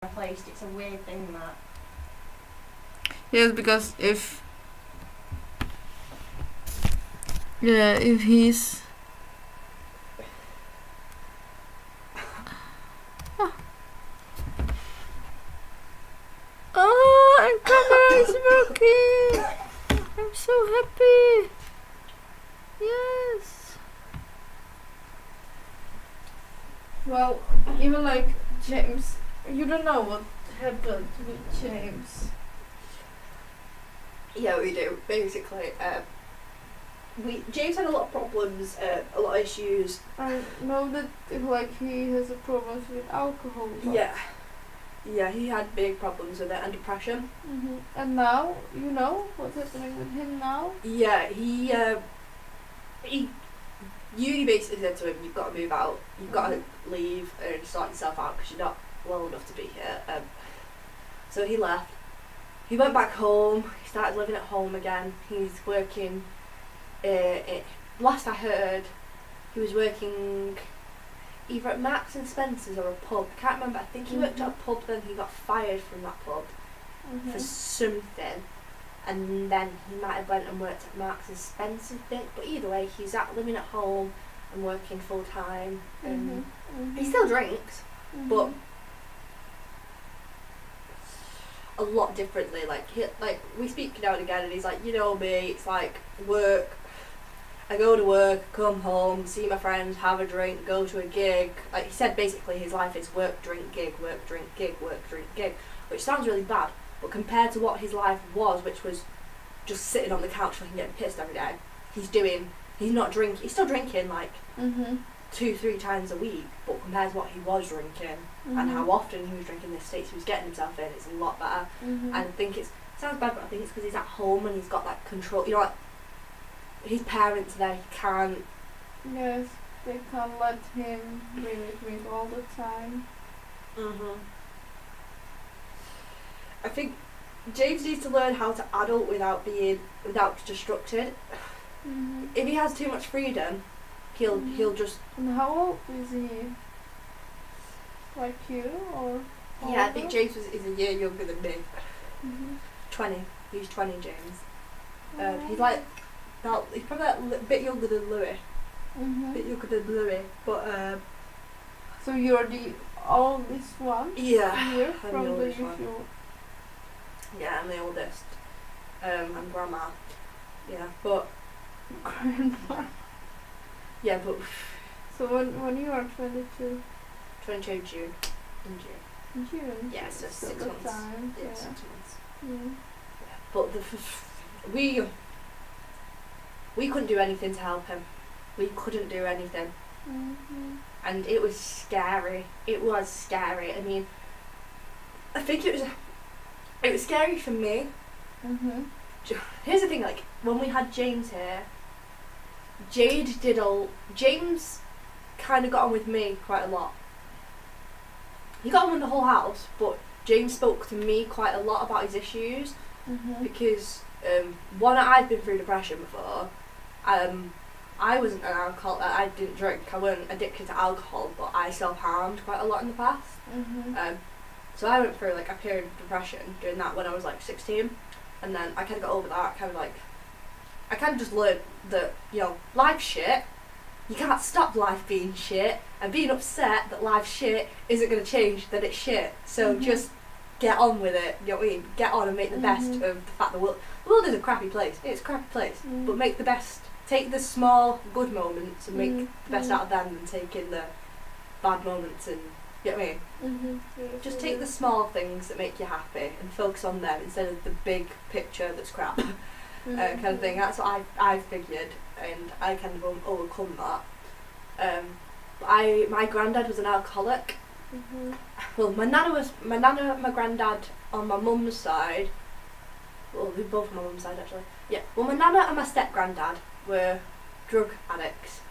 replaced. It's a weird thing that. Yes, because if he's oh, and camera is working. I'm so happy. Yes. Well, even like James, you don't know what happened with James. Yeah, we do. Basically, James had a lot of problems, a lot of issues. I know that like he has a problem with alcohol. Yeah, he had big problems with it and depression. And now, you know what's happening with him now? Yeah, he uni basically said to him, "You've got to move out. You've got to leave and sort yourself out because you're not well enough to be here." So he left. He went back home. He started living at home again. He's working. Last I heard, he was working either at Marks and Spencer's or a pub. I can't remember. I think he worked at a pub. Then he got fired from that pub for something, and then he might have went and worked at Marks and Spencer's. But either way, he's living at home and working full time. He still drinks, but a lot differently. Like we speak now and again, and he's like, you know me. It's like work. I go to work, come home, see my friends, have a drink, go to a gig. Like he said, basically his life is work, drink, gig, work, drink, gig, work, drink, gig, which sounds really bad. But compared to what his life was, which was just sitting on the couch fucking getting pissed every day, he's not drinking. He's still drinking like 2-3 times a week. But compared to what he was drinking and how often he was drinking, the states he was getting himself in, it's a lot better. And I think it sounds bad, but I think it's because he's at home and he's got that control. You know, like his parents are there. He can't. Yes, they can't let him really drink all the time. I think James needs to learn how to adult without destructed. If he has too much freedom, he'll just. And how old is he? Like you or? Yeah, I think James is a year younger than me. 20. He's 20, James. He's like. He's probably a bit younger than Louis. But so you're the oldest one? Yeah, here I'm from the the oldest usual. one. Yeah, I'm the oldest. I'm grandma. Yeah, but Grandma. Yeah, but So when you are 22? 22 June. In June. In June? Yeah, so 6 good months. time. Yeah, Yeah. 6 months. Yeah. But we couldn't do anything to help him. We couldn't do anything. And it was scary. It was scary. I mean, I think it was scary for me. Here's the thing, like, when we had James here, James kind of got on with me quite a lot. He got on with the whole house, but James spoke to me quite a lot about his issues. Because, one, I've been through depression before. I wasn't an alcoholic, I didn't drink, I wasn't addicted to alcohol, but I self-harmed quite a lot in the past. So I went through like a period of depression doing that when I was like 16, and then I kind of got over that, I kind of just learned that, you know, life's shit, you can't stop life being shit, and being upset that life's shit isn't going to change that it's shit, so just get on with it, you know what I mean, get on and make the best of the fact the world is a crappy place, it's a crappy place, but make the best. Take the small good moments and make the best out of them, and take in the bad moments, and you know what I mean? Just take the small things that make you happy and focus on them instead of the big picture that's crap. Kind of thing. That's what I figured, and I kind of overcome that. My granddad was an alcoholic. Well, my nana and my granddad on my mum's side. Well, they're both on my mum's side actually. Yeah. Well, my nana and my step granddad were drug addicts.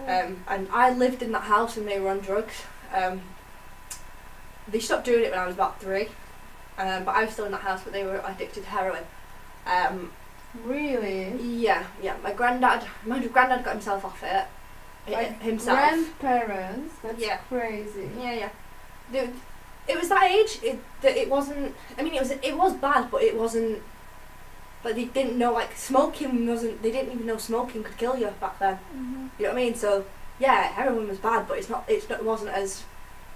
And I lived in that house when they were on drugs. They stopped doing it when I was about 3, but I was still in that house, but they were addicted to heroin. Really? Yeah. My granddad got himself off it. Like Himself. Grandparents? That's crazy. Yeah. it was that age that it wasn't. I mean, it was bad, but it wasn't. But they didn't know, like, smoking wasn't. They didn't even know smoking could kill you back then. You know what I mean? So yeah, heroin was bad, but it wasn't as.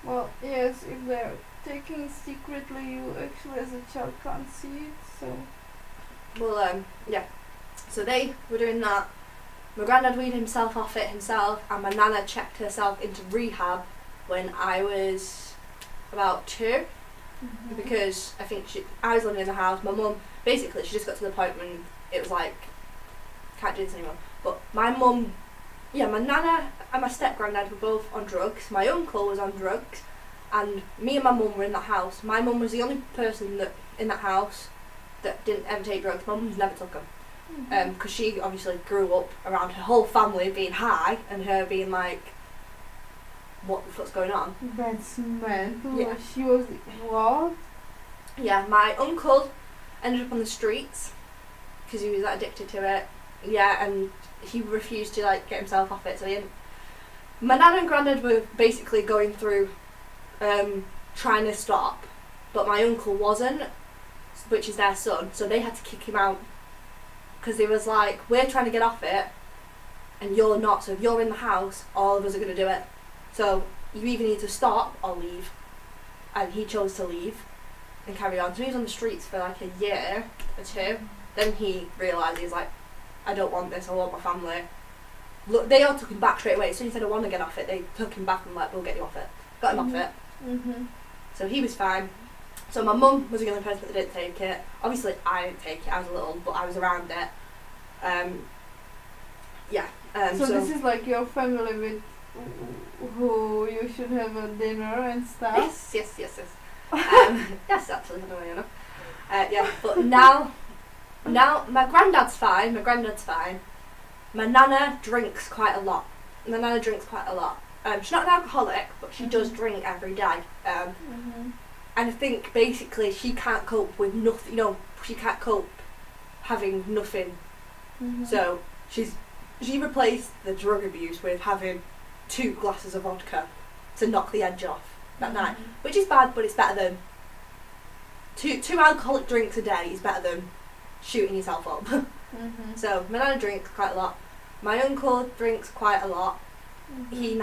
Well, yes, if they're taking it secretly, you actually as a child can't see it. So. Well, yeah. So they were doing that. My granddad weaned himself off it himself, and my nana checked herself into rehab when I was about 2, because I think I was living in the house. My mum, basically, she just got to the point when it was like, can't do this anymore. But my mum, yeah, my nana and my step granddad were both on drugs. My uncle was on drugs, and me and my mum were in that house. My mum was the only person that in that house that didn't ever take drugs. My mum's never took them. Because she obviously grew up around her whole family being high and her being like, what the fuck's going on? That's mental. Yeah. She was what? Yeah, my uncle ended up on the streets because he was that addicted to it. Yeah, and he refused to like get himself off it. So my nan and granddad were basically going through trying to stop, but my uncle wasn't, which is their son. So they had to kick him out. Because they was like, we're trying to get off it, and you're not. So if you're in the house, all of us are going to do it. So you either need to stop or leave. And he chose to leave and carry on. So he was on the streets for like a year or 2. Then he realised, he's like, I don't want this, I want my family. Look, they all took him back straight away. As soon as he said, I want to get off it, they took him back and like, we'll get you off it. Got him off it. So he was fine. So my mum was the only person that didn't take it. Obviously I didn't take it, I was little, but I was around it. So this is like your family with who you should have a dinner and stuff? Yes. Yes, actually, I don't know, you know. Yeah, but now my granddad's fine, My nana drinks quite a lot. She's not an alcoholic, but she does drink every day. And I think basically she can't cope with nothing, you know, she can't cope having nothing. So she replaced the drug abuse with having 2 glasses of vodka to knock the edge off that night. Which is bad, but it's better than two alcoholic drinks a day is better than shooting yourself up. So my nana drinks quite a lot. My uncle drinks quite a lot. He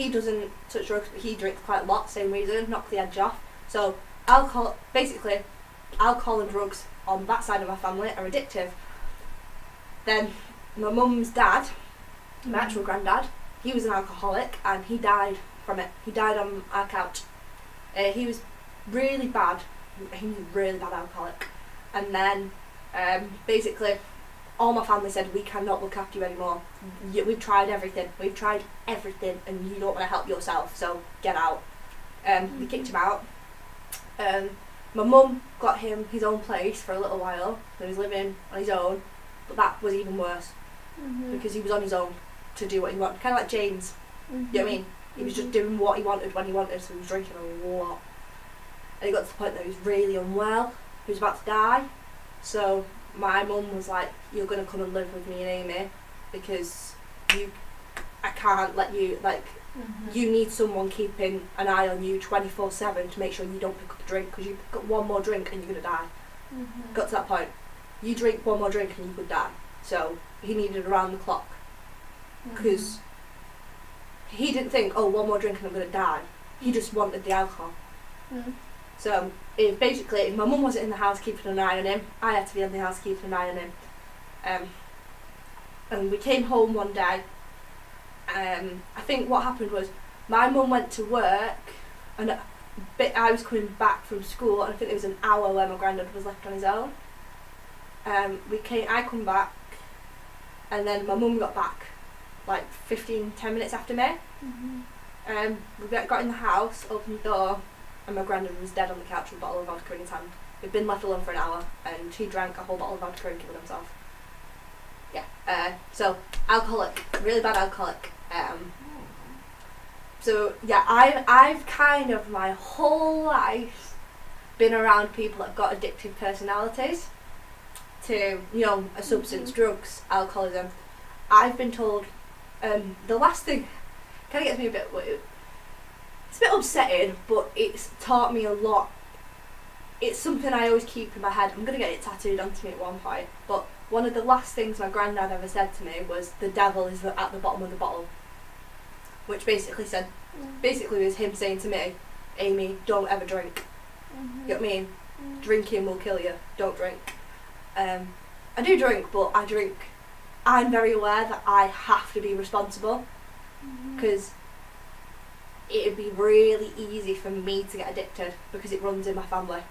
doesn't touch drugs, but he drinks quite a lot, same reason, knock the edge off. So alcohol and drugs on that side of my family are addictive. Then my mum's dad, my actual granddad, he was an alcoholic and he died from it. He died on our couch. He was really bad. He was a really bad alcoholic. And then basically all my family said, we cannot look after you anymore. We've tried everything and you don't want to help yourself, so get out. We kicked him out. My mum got him his own place for a little while. He was living on his own, but that was even worse because he was on his own to do what he wanted. Kind of like James, you know what I mean? He was just doing what he wanted when he wanted, so he was drinking a lot. And he got to the point that he was really unwell. He was about to die. So my mum was like, you're going to come and live with me and Amy because I can't let you, like, you need someone keeping an eye on you 24/7 to make sure you don't pick up a drink, because you pick up one more drink and you're going to die. Got to that point. You drink one more drink and you could die. So he needed around the clock. Because he didn't think, oh, one more drink and I'm going to die. He just wanted the alcohol. So basically, my mum wasn't in the house keeping an eye on him. I had to be in the house keeping an eye on him. And we came home one day. I think what happened was my mum went to work and I was coming back from school, and I think it was an hour where my granddad was left on his own. I come back and then my mum got back like 10 minutes after me. We got in the house, opened the door, and my granddad was dead on the couch with a bottle of vodka in his hand. We'd been left alone for an hour and he drank a whole bottle of vodka and killed himself. Yeah, so alcoholic, really bad alcoholic. So yeah, I've kind of my whole life been around people that have got addictive personalities to, you know, a substance, drugs, alcoholism. I've been told, the last thing kind of gets me a bit, It's a bit upsetting, but it's taught me a lot. It's something I always keep in my head. I'm going to get it tattooed onto me at one point. But one of the last things my granddad ever said to me was, the devil is at the bottom of the bottle. Which basically was him saying to me, Amy, don't ever drink. You know what I mean? Drinking will kill you. Don't drink. I do drink, but I'm very aware that I have to be responsible. Because it'd be really easy for me to get addicted because it runs in my family.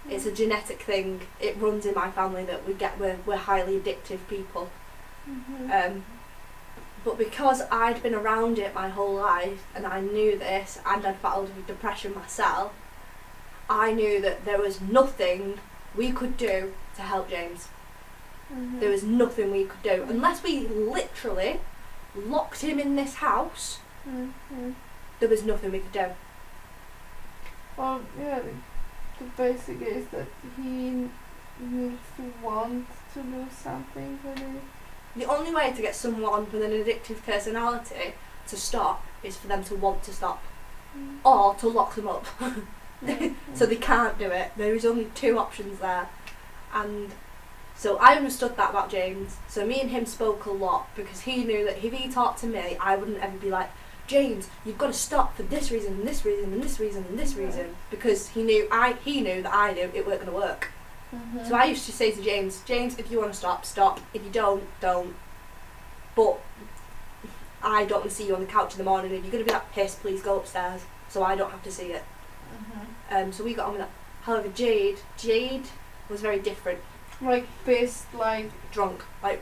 It's a genetic thing. It runs in my family that we're highly addictive people. But because I'd been around it my whole life and I knew this, and I'd battled with depression myself, I knew that there was nothing we could do to help James. There was nothing we could do unless we literally locked him in this house. There was nothing we could do. Well, yeah, the basic is that he needs to want to do something with it. The only way to get someone with an addictive personality to stop is for them to want to stop, or to lock them up. So they can't do it. There is only two options there. And so I understood that about James. So me and him spoke a lot because he knew that if he talked to me, I wouldn't ever be like, James, you've got to stop for this reason and this reason and this reason and this reason, because he knew that I knew it weren't going to work. So I used to say to James, if you want to stop, stop. If you don't. But I don't want to see you on the couch in the morning, and you're going to be that pissed, please go upstairs so I don't have to see it. So we got on with that. However, Jade was very different. Like pissed, like drunk, like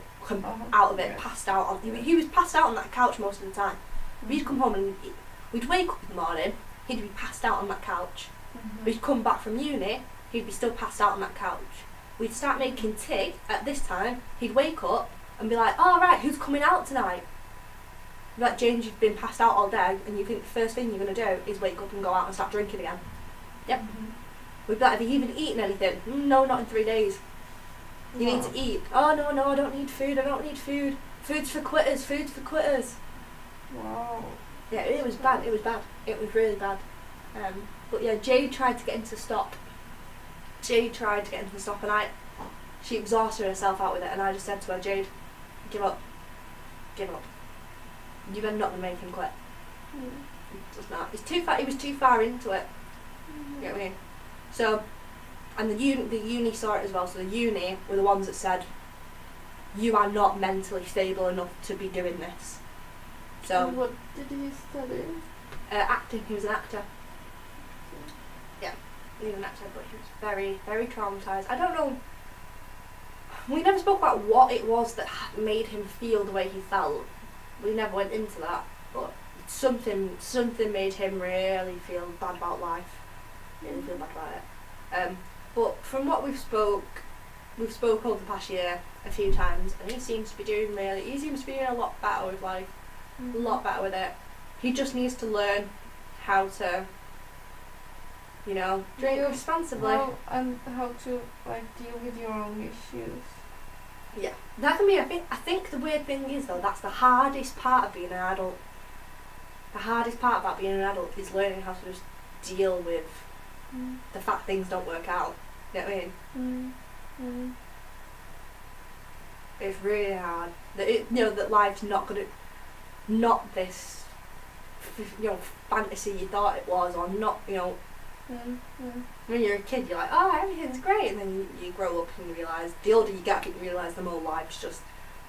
out of it, passed out. He was passed out on that couch most of the time. We'd come home and we'd wake up in the morning, he'd be passed out on that couch. We'd come back from uni, he'd be still passed out on that couch. We'd start making tea at this time, he'd wake up and be like, oh right, who's coming out tonight? Like, James, you've been passed out all day and you think the first thing you're going to do is wake up and go out and start drinking again. Yep. We'd be like, have you even eaten anything? No, not in 3 days. You need to eat. Oh no, I don't need food, Food's for quitters. Wow. Yeah, it was bad. It was really bad. But yeah, Jade tried to get him to stop. And she exhausted herself out with it, and I just said to her, Jade, give up. You're not going to make him quit. Just not. It's too far. He was too far into it. You know what I mean? So, and the uni saw it as well. So the uni were the ones that said, you are not mentally stable enough to be doing this. So. And what did he study? Acting. He was an actor. Yeah, he was an actor, but he was very, very traumatised. I don't know. We never spoke about what it was that made him feel the way he felt. We never went into that, but something made him really feel bad about life. Really feel bad about it. But from what we've spoke over the past year a few times, and he seems to be doing a lot better with life. A lot better with it. He just needs to learn how to, drink responsibly. Well, and how to deal with your own issues. Yeah, that for me, I think the weird thing is though, that's the hardest part of being an adult. The hardest part about being an adult is learning how to just deal with the fact things don't work out. You know what I mean? It's really hard. That life's not this, fantasy you thought it was, or not, When you're a kid, you're like, oh, everything's great, and then you grow up and you realise, the older you get, you realise the more life's just,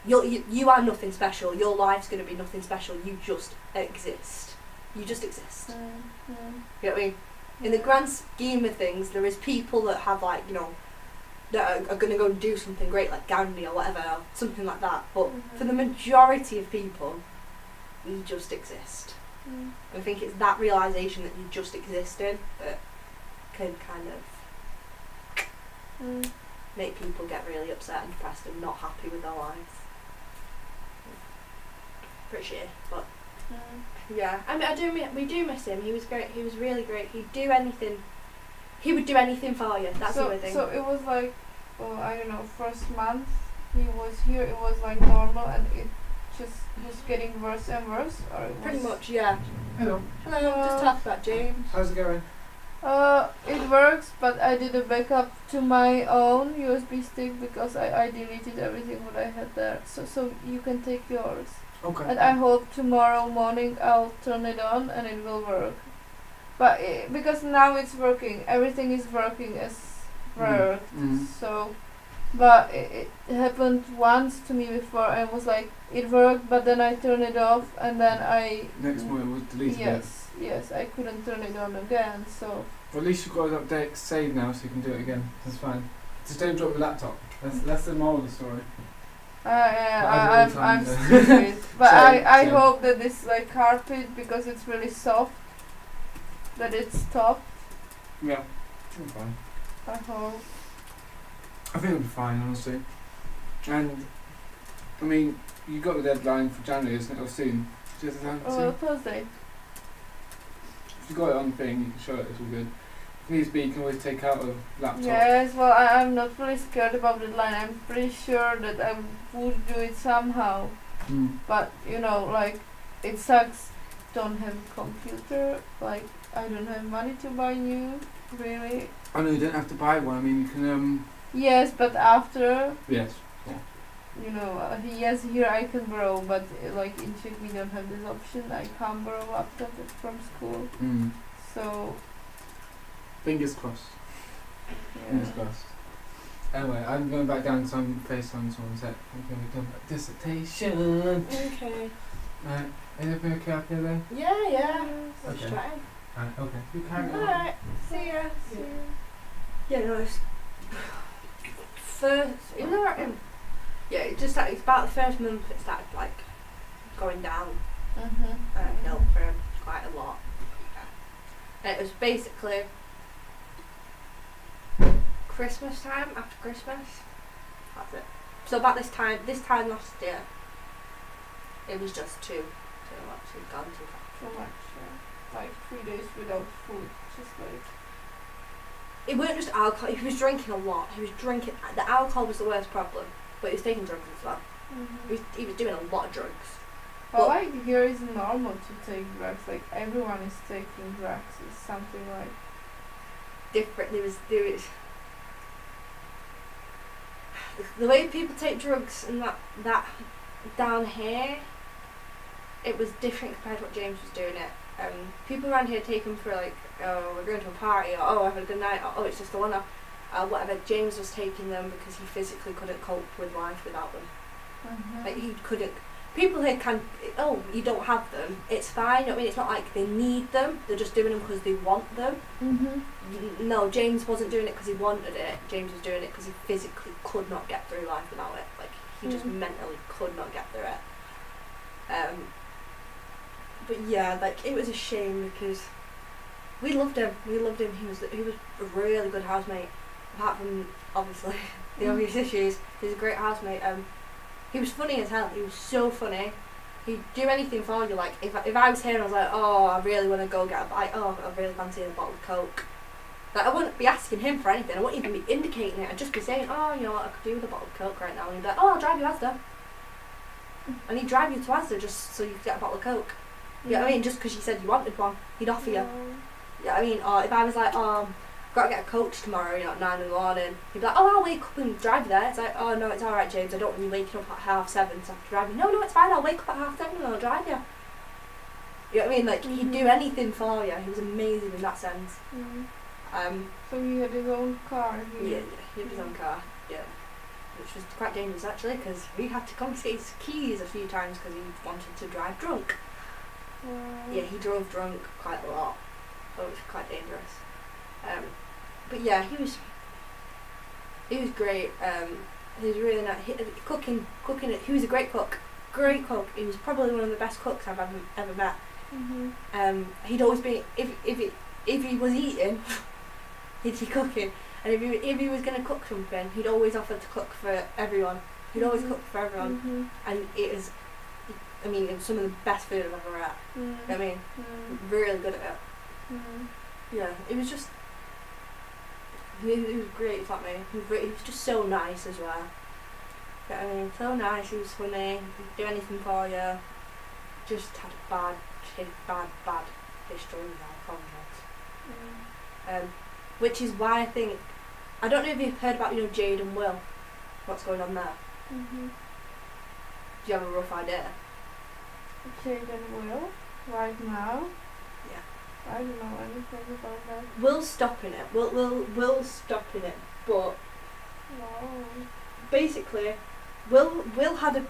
you are nothing special, your life's going to be nothing special, you just exist. You just exist. You know what I mean? In the grand scheme of things, there is people that have that are going to go and do something great, like Gandhi or whatever, or something like that, but for the majority of people, we just exist. I think it's that realisation that you just existed that can kind of make people get really upset and depressed and not happy with their lives. Pretty shit, but yeah. I mean, we do miss him. He was great. He was really great. He'd do anything. He would do anything for you. That's the only thing. So it was I don't know, first month he was here, it was normal, and it just was getting worse and worse, or it Pretty was much, yeah. Hello. Hello, just talk about James. How's it going? It works, but I did a backup to my own USB stick because I deleted everything what I had there. So you can take yours. Okay. And I hope tomorrow morning I'll turn it on and it will work. But because now it's working, everything is working as worked. So, but it happened once to me before. I was like, it worked, but then I turned it off, and then Next morning was deleted. Yes, I couldn't turn it on again. So. Well, at least you've got an update save now, so you can do it again. That's fine. Just don't drop the laptop. That's the moral of the story. I'm stupid. But I hope that this like carpet, because it's really soft, that it stopped. Yeah, it'll be fine. I hope. I think it'll be fine, honestly. And I mean, you got the deadline for January, isn't it? Or soon? Just Thursday. If you got it on the thing, you can show it. It's all good. If needs be, you can always take out a laptop. Yes, well, I'm not really scared about the deadline. I'm pretty sure that I would do it somehow. But you know, like, it sucks. Don't have a computer. Like, I don't have money to buy new. Really. I know you don't have to buy one. I mean, you can. Yes, but after. Yes. Yeah. You know, yes, here I can borrow, but like in Czech we don't have this option. I can't borrow a laptop from school. So. Fingers crossed. Yeah. Fingers crossed. Anyway, I'm going back down to some FaceTime someone set. I'm going to be done my dissertation. Okay. Right. Is everything okay up here then? Yeah. Okay. Just trying. Right, okay. You carry on. Alright. See ya. Yeah, no, it's first. Yeah, it just started, it's about the first month it started like going down hill for him quite a lot. Yeah. And it was basically Christmas time, after Christmas. That's it. So about this time last year, it was just too much. He'd gone too far. Too much. Yeah. Like 3 days without food, just like. It weren't just alcohol. He was drinking a lot. He was drinking. The alcohol was the worst problem, but he was taking drugs as well. He was doing a lot of drugs. But like here is normal to take drugs. Like everyone is taking drugs. It's something like different. There was the way people take drugs and that down here, it was different compared to what James was doing it. People around here take them for like, oh, we're going to a party, or oh, having a good night, or oh, it's just a one-off, whatever. James was taking them because he physically couldn't cope with life without them. Like he couldn't. People here can, oh, you don't have them, it's fine. I mean, it's not like they need them, they're just doing them because they want them. No, James wasn't doing it because he wanted it. James was doing it because he physically could not get through life without it. Like, he just mentally could not get through it. But yeah, like, it was a shame because we loved him. He was a really good housemate. Apart from, obviously, the obvious issues, he was a great housemate. He was funny as hell. He was so funny. He'd do anything for you. Like, if I was here and I was like, oh, I really want to go get a bite. Oh, I really fancy a bottle of Coke. Like, I wouldn't be asking him for anything. I wouldn't even be indicating it. I'd just be saying, oh, you know what, I could do with a bottle of Coke right now. And he'd be like, oh, I'll drive you Asda. And he'd drive you to Asda just so you could get a bottle of Coke. You know what I mean? Just because you said you wanted one, he'd offer you. You know what I mean? Or if I was like, oh, got to get a coach tomorrow, you know, at 9 in the morning. He'd be like, oh, I'll wake up and drive you there. It's like, oh, no, it's alright, James. I don't want you waking up at 7:30 so I have to drive you. No, it's fine. I'll wake up at 7:30 and I'll drive you. You know what I mean? Like, he'd do anything for you. He was amazing in that sense. So he had his own car? Yeah, he had his own car, yeah. Which was quite dangerous, actually, because we had to confiscate his keys a few times because he wanted to drive drunk. Yeah, he drove drunk quite a lot, so it was quite dangerous. But yeah, he was great. He was really nice. Cooking. He was a great cook. Great cook. He was probably one of the best cooks I've ever met. He'd always be if he was eating, he'd be cooking, and if he was going to cook something, he'd always offer to cook for everyone. He'd always cook for everyone, and it was. I mean, it was some of the best food I've ever had. You know what I mean? Really good at it. Yeah, it was just. He was great, flatmate. He was just so nice as well. I mean, so nice, he was funny, he'd do anything for you. Just had a bad history with alcohol. Which is why I think, I don't know if you've heard about, Jade and Will, what's going on there. Mm-hmm. Do you have a rough idea? Jade and Will, right now? Yeah. I don't know anything about that. Will's stopping it. Will's stopping it, but Wow. basically, Will had a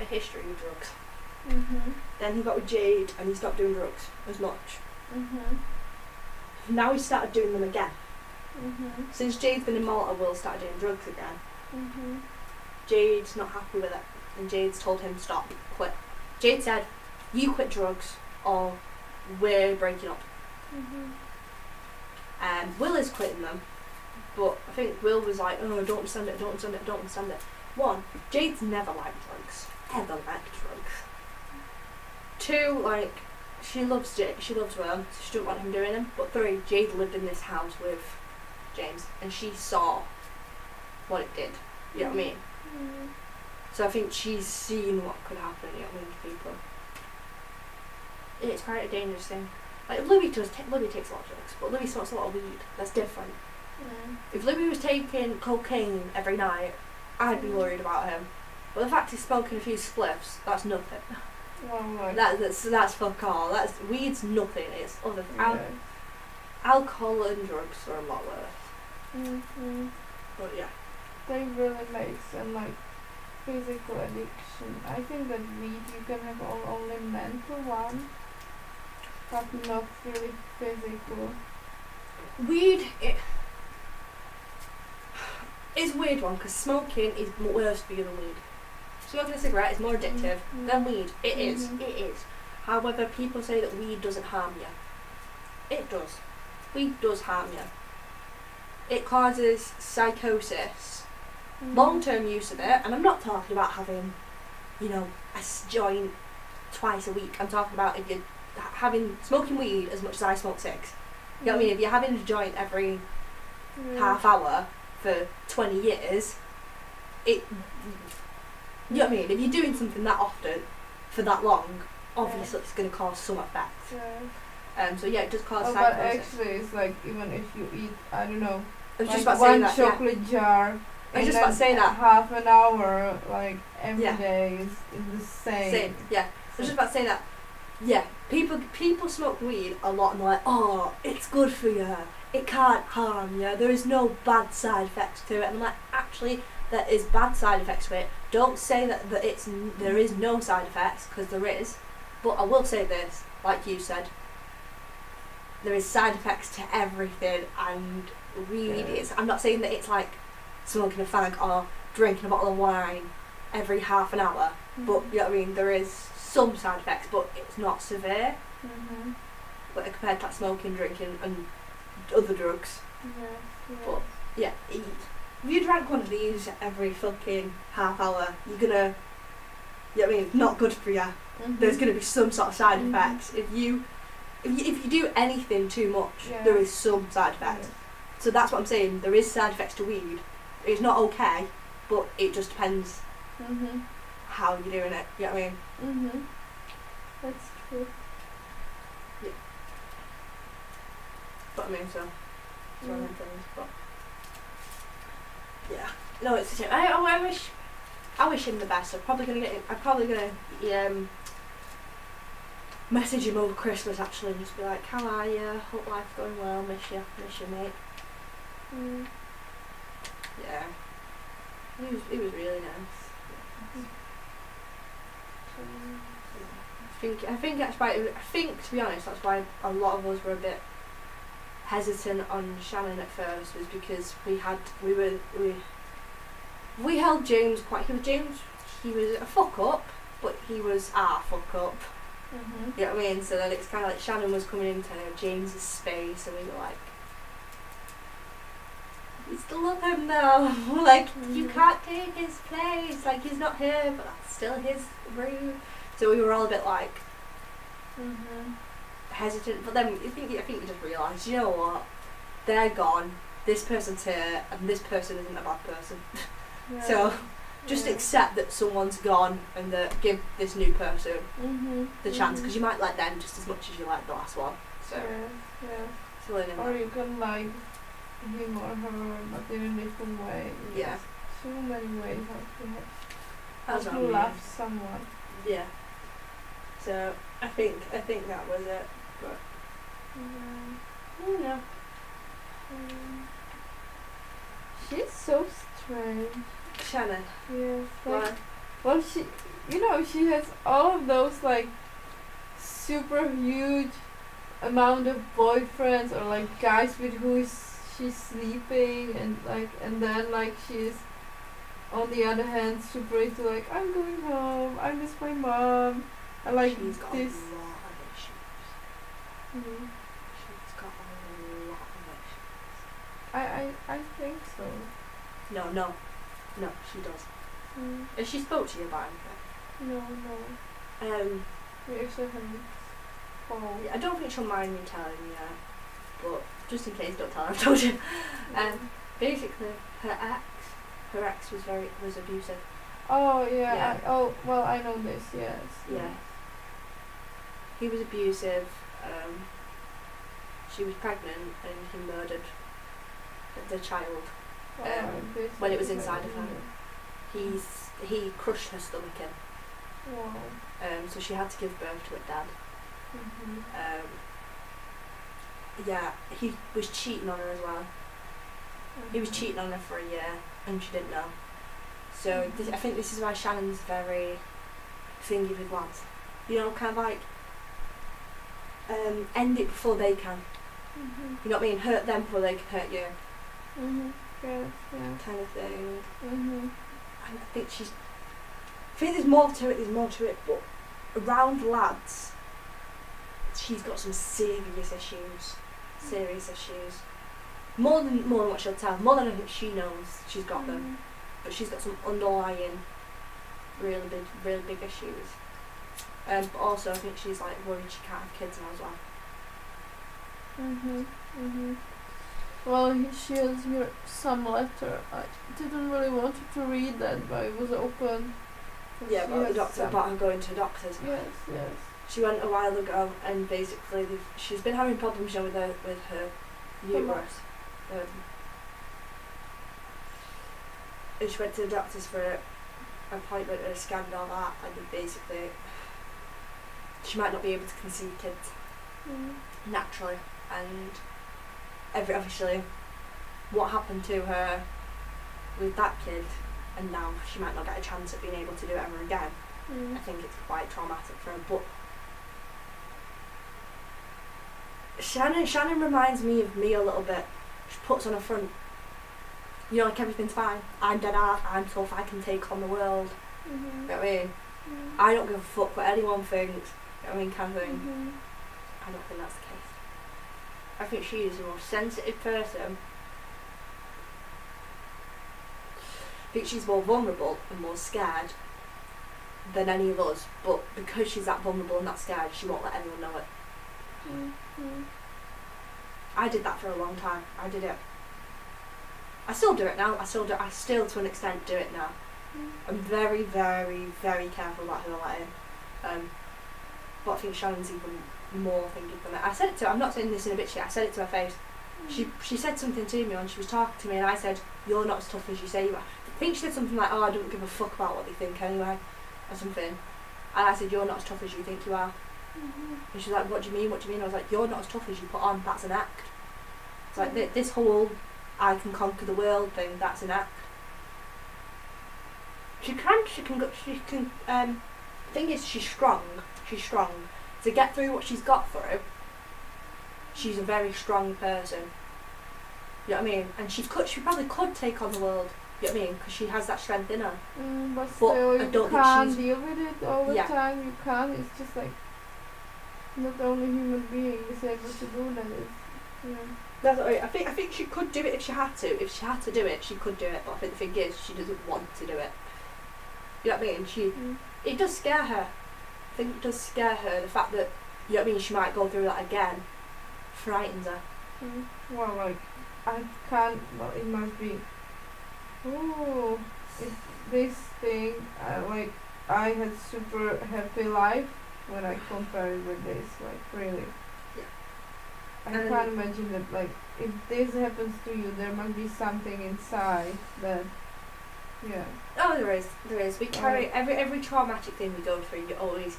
history with drugs. Mm-hmm. Then he got with Jade and he stopped doing drugs as much. Mm-hmm. Now he started doing them again. Mm-hmm. Since Jade's been in Malta, Will started doing drugs again. Mm-hmm. Jade's not happy with it, and Jade's told him stop, quit. Jade said, "You quit drugs, or we're breaking up." Mm-hmm. And Will is quitting them, but I think Will was like, "Oh, I don't understand it. I don't understand it. I don't understand it." One, Jade's never liked drugs. Ever liked drugs. Two, like, she loves Will, so she doesn't want him doing them. But three, Jade lived in this house with James, and she saw what it did. You know what I mean? Mm-hmm. So I think she's seen what could happen, you know what I mean, to people. It's quite a dangerous thing. Like, Louis takes a lot of drugs, but Louis smokes a lot of weed. That's different. Mm. If Louis was taking cocaine every night, I'd be worried about him. But the fact he's smoking a few spliffs, that's nothing. Well, like, That's fuck all. Weed's nothing. It's other alcohol and drugs are a lot worse. Mm-hmm. But yeah. They really make some like physical addiction. I think that weed you can have only mental one, but not really physical. Weed, it's a weird one because smoking is worse for you than weed. Smoking a cigarette is more addictive than weed. It is. However, people say that weed doesn't harm you. It does. Weed does harm you. It causes psychosis. Long-term use of it, and I'm not talking about having, a joint twice a week. I'm talking about if you're smoking weed as much as I smoke six. You know what I mean? If you're having a joint every half hour for 20 years, you know what I mean? If you're doing something that often for that long, obviously it's going to cause some effect. So yeah, it does cause psychosis. But actually, it's like even if you eat, I don't know, I was like just about one saying that, chocolate jar. I was just about to say that. Half an hour, like every day is the same. Yeah. I was just about to say that. Yeah, people smoke weed a lot and they're like, "Oh, it's good for you. It can't harm you. There is no bad side effects to it." And I'm like, actually, there is bad side effects to it. Don't say that there is no side effects, because there is. But I will say this, like you said, there is side effects to everything, and weed is. I'm not saying that it's like smoking a fag or drinking a bottle of wine every half an hour, but you know what I mean, there is some side effects, but it's not severe. But compared to like smoking, drinking and other drugs. But yeah, if you drank one of these every fucking half hour, you're gonna, you know what I mean, not good for you. There's gonna be some sort of side effects. If you do anything too much, there is some side effects. So that's what I'm saying, there is side effects to weed. It's not okay, but it just depends how you're doing it, you know what I mean? That's true. Yeah. But I mean, so it's one of them things, but yeah. No, it's a shame. I wish him the best. I'm probably gonna message him over Christmas actually and just be like, "How are you? Hope life's going well. Miss you, mate." Yeah. He was really nice. I think that's why. I think, to be honest, that's why a lot of us were a bit hesitant on Shannon at first, was because we held James quite. He was a fuck up, but he was our fuck up. You know what I mean? So then it's kind of like Shannon was coming into James's space, and we were like, "We still love him though. Like, you can't take his place. Like, he's not here, but that's still his room." So we were all a bit like hesitant. But then I think we just realised, you know what? They're gone. This person's here, and this person isn't a bad person. Yeah. So just accept that someone's gone and that give this new person the chance, because you might like them just as much as you like the last one. So it's learning Or that. you can like him or her, but in a different way. Yeah. Too many ways That's how what to I mean. love someone. Yeah. So I think that was it. But I don't know. She's so strange. Shannon. Yes. Why? Like, well, she has all of those like super huge amount of boyfriends or like guys with who she's sleeping, and then like she's on the other hand super into like, I'm going home, I miss my mom, I like She's got this. a lot of issues. She's got a lot of issues. I think so. No, she does. Has she spoke to you about anything? No. We actually haven't called. Yeah, I don't think she'll mind me telling you, but just in case, don't tell her I've told you. Basically, her ex was abusive. Oh yeah. Yeah. Well, I know this. Yes. Yeah. He was abusive. She was pregnant, and he murdered the child when it was inside of her. He crushed her stomach in. Wow. So she had to give birth to it dead. Yeah, he was cheating on her as well. He was cheating on her for a year, and she didn't know. So I think this is why Shannon's very thingy with lads. You know, kind of like end it before they can. You know what I mean? Hurt them before they can hurt you. Yes. Yeah. Kind of thing. And I think there's more to it, but around lads, she's got some serious issues. More than what she'll tell. More than I think she knows she's got them. But she's got some underlying really big issues. But also I think she's like worried she can't have kids now as well. Well, she has here some letter. I didn't really want to read that, but it was open. Yeah, about the doctor, about her going to doctors. Yes. She went a while ago, and basically she's been having problems with her uterus. And she went to the doctors for an appointment and a scan and all that, and basically she might not be able to conceive kids naturally. And obviously what happened to her with that kid, and now she might not get a chance at being able to do it ever again. I think it's quite traumatic for her. But Shannon reminds me of me a little bit. She puts on a front, you know, like everything's fine. I'm dead art, I'm tough, I can take on the world. You know what I mean? I don't give a fuck what anyone thinks. You know what I mean, kind of thing. I don't think that's the case. I think she is the most sensitive person. I think she's more vulnerable and more scared than any of us, but because she's that vulnerable and that scared, she won't let anyone know it. I did that for a long time. I did it. I still do it now. I still to an extent do it now. I'm very, very, very careful about who I let in. But I think Shannon's even more thinking than that. I said it to her, I'm not saying this in a bitch shit, I said it to her face. She said something to me when she was talking to me, and I said, you're not as tough as you say you are. I think she said something like, oh, I don't give a fuck about what they think anyway, or something. And I said, you're not as tough as you think you are. And she was like, what do you mean? I was like, you're not as tough as you put on, that's an act. It's like, this whole I can conquer the world thing, that's an act. She can, thing is, she's strong. To get through what she's got through, she's a very strong person. You know what I mean? And she probably could take on the world. You know what I mean? Because she has that strength in her. But still, I don't you can't think deal with it all the time. You can't. It's just like not only human being is able to do that. That's right. I think she could do it if she had to. If she had to do it, she could do it. But I think the thing is, she doesn't want to do it. You know what I mean? It does scare her. I think it does scare her, the fact that, you know what I mean, she might go through that again, frightens her. Well, like, I can't, well, it must be, this thing, like, I had super happy life when I compare it with this, like, really. Yeah. I can't imagine that, like, if this happens to you, there must be something inside that, yeah. Oh, there is. We carry every traumatic thing we go through. You always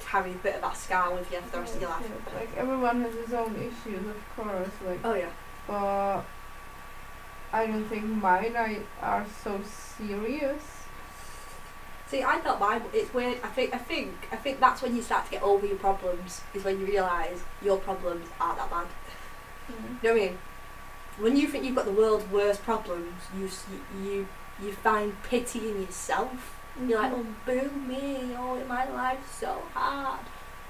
carry a bit of that scar with you for the rest of your life. Yes. Like, everyone has his own issues, of course, like. Oh yeah. But I don't think mine are so serious. See, I thought mine. It's weird. I think that's when you start to get over your problems. Is when you realise your problems aren't that bad. Mm. You know what I mean? When you think you've got the world's worst problems, you find pity in yourself. Mm-hmm. You're like, oh, boo me, oh, my life's so hard.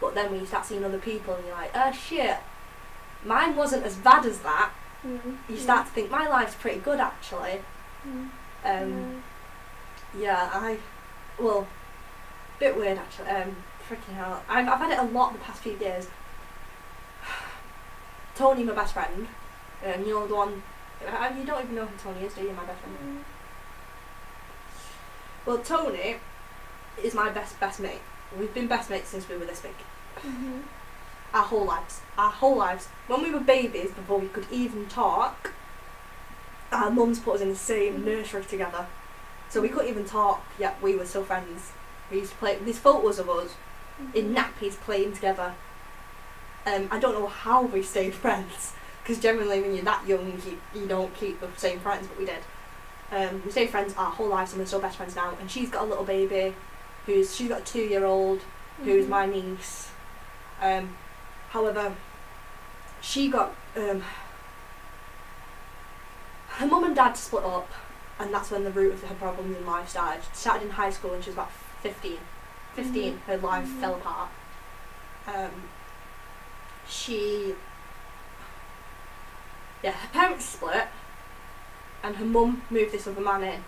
But then when you start seeing other people and you're like, oh shit, mine wasn't as bad as that. You start to think, my life's pretty good actually. Yeah, well, bit weird actually. Freaking hell. I've had it a lot the past few years. Tony, my best friend, you know the one, you don't even know who Tony is, do you, my best friend? Well, Tony is my best mate. We've been best mates since we were this big. Mm-hmm. Our whole lives. When we were babies, before we could even talk, our mums put us in the same nursery together. So we couldn't even talk, yet we were still friends. We used to play, these photos of us in nappies playing together. I don't know how we stayed friends, because generally when you're that young, you don't keep the same friends, but we did. We stayed friends our whole lives and we're still best friends now. And she's got a little baby, she's got a 2-year-old, who's my niece. However, she got, her mum and dad split up, and that's when the root of her problems in life started. She started in high school when she was about 15. Her life fell apart. Her parents split, and her mum moved this other man in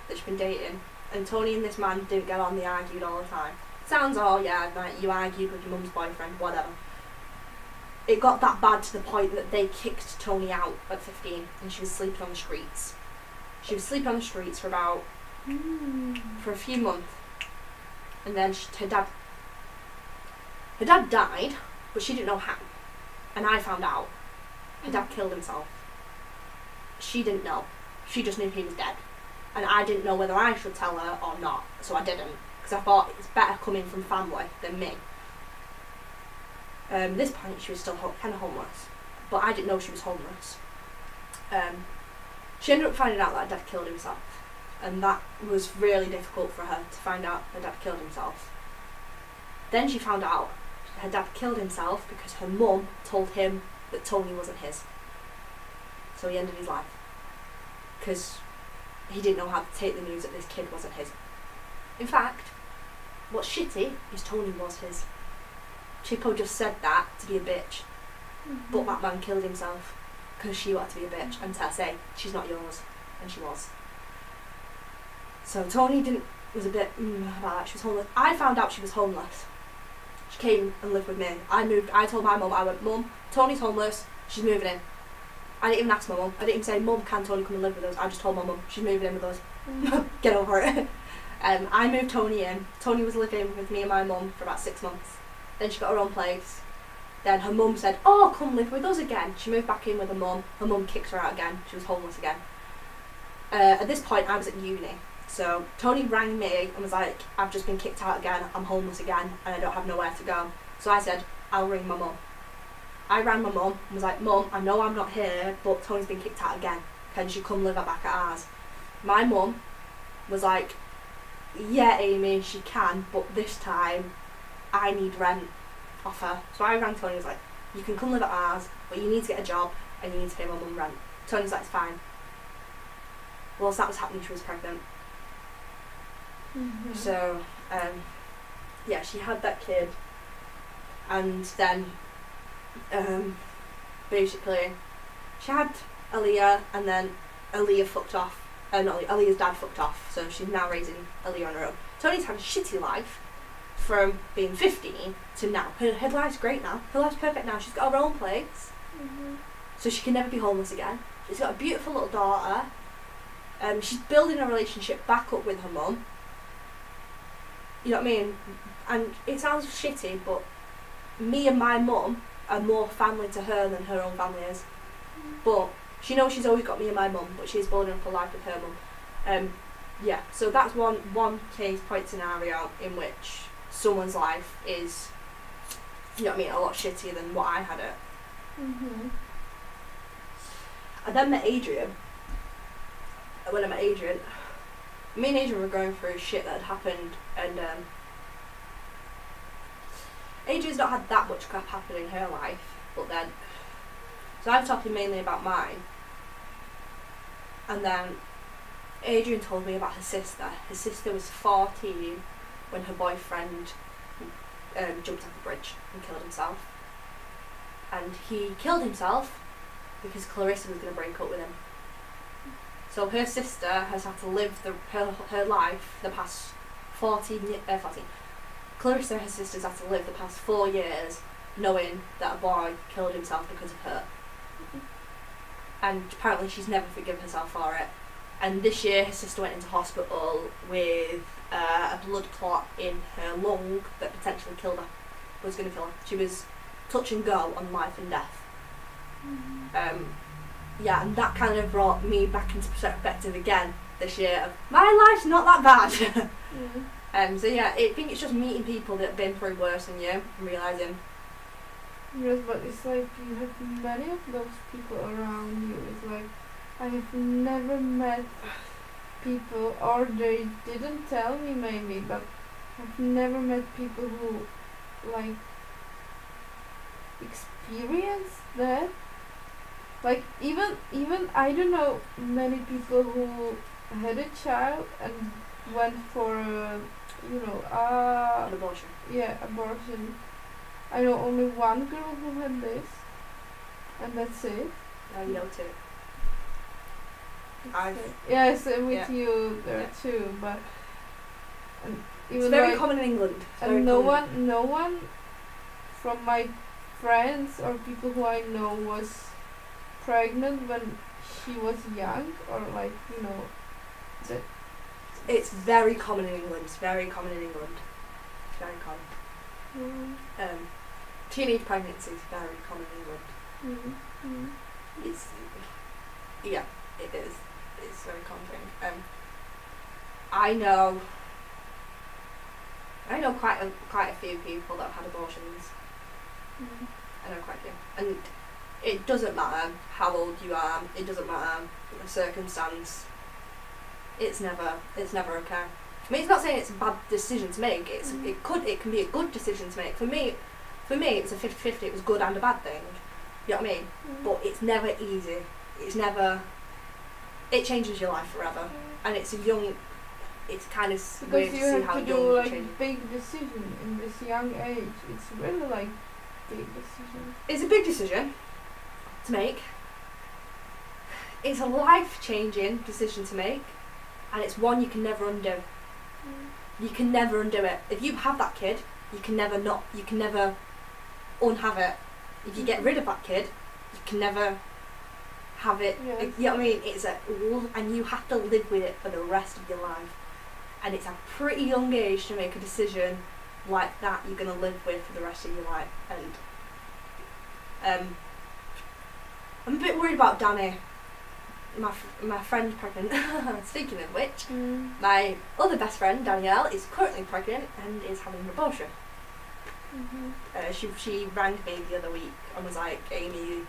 that she'd been dating, and Tony and this man didn't get on, they argued all the time. Sounds, oh yeah, like you argued with your mum's boyfriend, whatever. It got that bad to the point that they kicked Tony out at 15 and she was sleeping on the streets. She was sleeping on the streets for about, for a few months, and then her dad died, but she didn't know how, and I found out. Her dad killed himself. She didn't know. She just knew he was dead. And I didn't know whether I should tell her or not, so I didn't. Because I thought it's better coming from family than me. At this point she was still kind of homeless. But I didn't know she was homeless. She ended up finding out that her dad killed himself. And that was really difficult for her to find out her dad killed himself. Then she found out her dad killed himself because her mum told him that Tony wasn't his. So he ended his life. Because he didn't know how to take the news that this kid wasn't his. In fact, what's shitty is Tony was his. Chico just said that to be a bitch. But that man killed himself because she wanted to be a bitch and to say, she's not yours. And she was. So Tony was a bit about that. She was homeless. I found out she was homeless. She came and lived with me. I told my mum, I went, Mum, Tony's homeless, she's moving in. I didn't even ask my mum. I didn't even say, Mum, can Tony come and live with us? I just told my mum, she's moving in with us. Get over it. I moved Tony in. Tony was living with me and my mum for about 6 months. Then she got her own place. Then her mum said, oh, come live with us again. She moved back in with her mum. Her mum kicked her out again. She was homeless again. At this point, I was at uni. So Tony rang me and was like, I've just been kicked out again. I'm homeless again and I don't have nowhere to go. So I said, I'll ring my mum. I rang my mum and was like, Mum, I know I'm not here, but Tony's been kicked out again. Can she come live back at ours? My mum was like, yeah, Amy, she can, but this time I need rent off her. So I rang Tony and was like, you can come live at ours, but you need to get a job and you need to pay my mum rent. Tony's like, it's fine. Whilst that was happening, she was pregnant. So, yeah, she had that kid, and then basically she had Aaliyah, and then Aaliyah fucked off. Aaliyah's dad fucked off, so she's now raising Aaliyah on her own. Tony's had a shitty life from being 15 to now. Her life's great now. Her life's perfect now. She's got her own place, so she can never be homeless again. She's got a beautiful little daughter. She's building a relationship back up with her mum. You know what I mean? And it sounds shitty, but me and my mum are more family to her than her own family is. But she knows she's always got me and my mum, but she's building up a life with her mum. Yeah, so that's one case point scenario in which someone's life is, you know what I mean, a lot shittier than what I had it. I then met Adrian. When I met Adrian, me and Adrian were going through shit that had happened, and Adrian's not had that much crap happen in her life, but then, so I'm talking mainly about mine, and then Adrian told me about her sister. His sister was 14 when her boyfriend jumped off a bridge and killed himself. And he killed himself because Clarissa was going to break up with him. So her sister has had to live her life the past 14. Clarissa, her sister's had to live the past 4 years knowing that a boy killed himself because of her. And apparently she's never forgiven herself for it. And this year her sister went into hospital with a blood clot in her lung that potentially killed her, was going to kill her. She was touch and go on life and death. Yeah, and that kind of brought me back into perspective again this year of my life's not that bad. So yeah, I think it's just meeting people that have been through worse than you and realising. Yes, but it's like you have many of those people around you. It's like I have never met people, or they didn't tell me maybe, but I've never met people who like experience that. Like even I don't know many people who had a child and went for an abortion. Yeah, abortion. I know only one girl who had this, and that's it. I know two. Yes, with you there too, but even it's very common in England. And no one from my friends or people who I know was pregnant when she was young, or like, you know, that. It's very common in England. It's very common in England. It's very common. Teenage pregnancy is very common in England. It's it is. It's a very common thing. I know quite a few people that have had abortions. I know quite a few, and it doesn't matter how old you are. It doesn't matter the circumstance. It's never okay. I mean, it's not saying it's a bad decision to make. It can be a good decision to make. For me, it's a 50-50. It was good and a bad thing. You know what I mean? But it's never easy. It changes your life forever, and it's kind of weird to see how you have to young do like changes. big decision in this young age. It's really like big decision. It's a big decision to make. It's a life-changing decision to make, and it's one you can never undo. You can never undo it. If you have that kid, you can never unhave it. If you get rid of that kid, you can never have it. Yes. You know what I mean? And you have to live with it for the rest of your life. And it's a pretty young age to make a decision like that you're going to live with for the rest of your life. And I'm a bit worried about Danny. My friend's pregnant. Speaking of which, my other best friend Danielle is currently pregnant and is having an abortion. She rang me the other week and was like, Amy,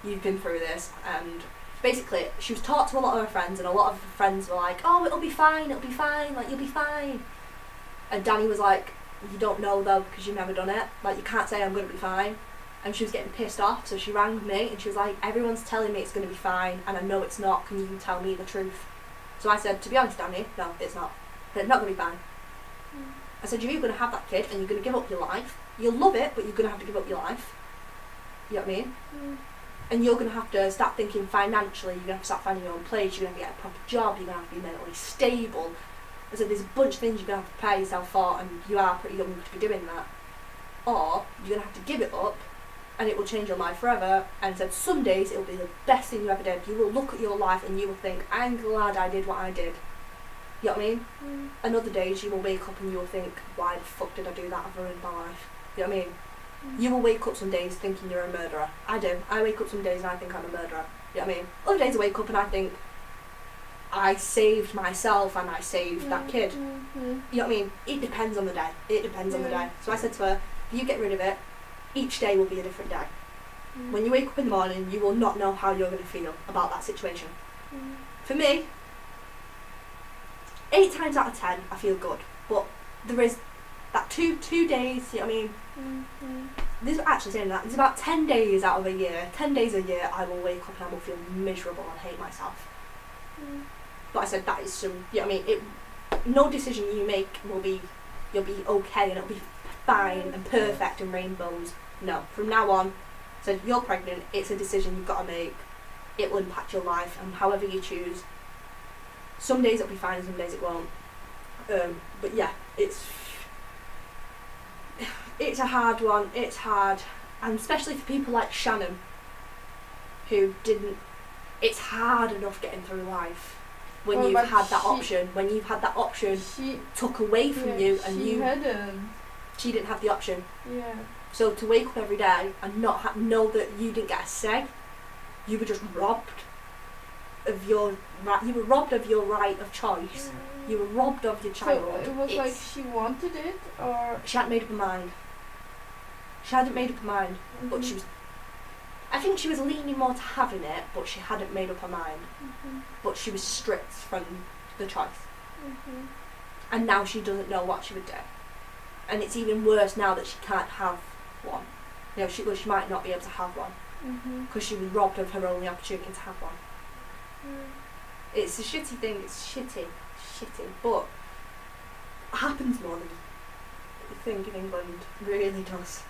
you've been through this, and basically she was talked to a lot of her friends, and a lot of her friends were like, oh, it'll be fine, like, you'll be fine. And Danny was like, you don't know though, because you've never done it, like, you can't say I'm going to be fine. And she was getting pissed off, so she rang me and she was like, everyone's telling me it's going to be fine and I know it's not, can you tell me the truth? So I said, to be honest, Danny, no, it's not. It's not going to be fine. I said, you're either going to have that kid and you're going to give up your life. You'll love it, but you're going to have to give up your life. You know what I mean? And you're going to have to start thinking financially, you're going to have to start finding your own place, you're going to have to get a proper job, you're going to have to be mentally stable. I said, there's a bunch of things you're going to have to prepare yourself for, and you are pretty young to be doing that. Or you're going to have to give it up and it will change your life forever. And said some days it will be the best thing you ever did. You will look at your life and you will think, I'm glad I did what I did. You know what I mean? And other days you will wake up and you will think, why the fuck did I do that? I've ruined my life. You know what I mean? You will wake up some days thinking you're a murderer. I do. I wake up some days and I think I'm a murderer. You know what I mean? Other days I wake up and I think I saved myself and I saved that kid. You know what I mean? It depends on the day. It depends on the day. So I said to her, if you get rid of it, each day will be a different day. When you wake up in the morning, you will not know how you're going to feel about that situation. For me, 8 times out of 10, I feel good. But there is that two days, you know what I mean? This actually saying that, there's about 10 days out of a year, 10 days a year, I will wake up and I will feel miserable and hate myself. But I said that is some, you know what I mean? No decision you make will be, you'll be okay and it'll be fine and perfect and rainbows. No, from now on, so you're pregnant, it's a decision you've got to make. It will impact your life and however you choose. Some days it'll be fine, some days it won't. But yeah, it's a hard one, it's hard. And especially for people like Shannon, who didn't, it's hard enough getting through life when you've had that option. When you've had that option took away from you and she didn't have the option. Yeah. So to wake up every day and not know that you didn't get a say, you were just robbed of your right. You were robbed of your right of choice. You were robbed of your child. So it was like she wanted it, or she hadn't made up her mind. She hadn't made up her mind, but she was. I think she was leaning more to having it, but she hadn't made up her mind. But she was stripped from the choice, and now she doesn't know what she would do. And it's even worse now that she can't have one. You know, she might not be able to have one because she was robbed of her only opportunity to have one. It's a shitty thing. It's shitty, but it happens more than you think in England. Really does.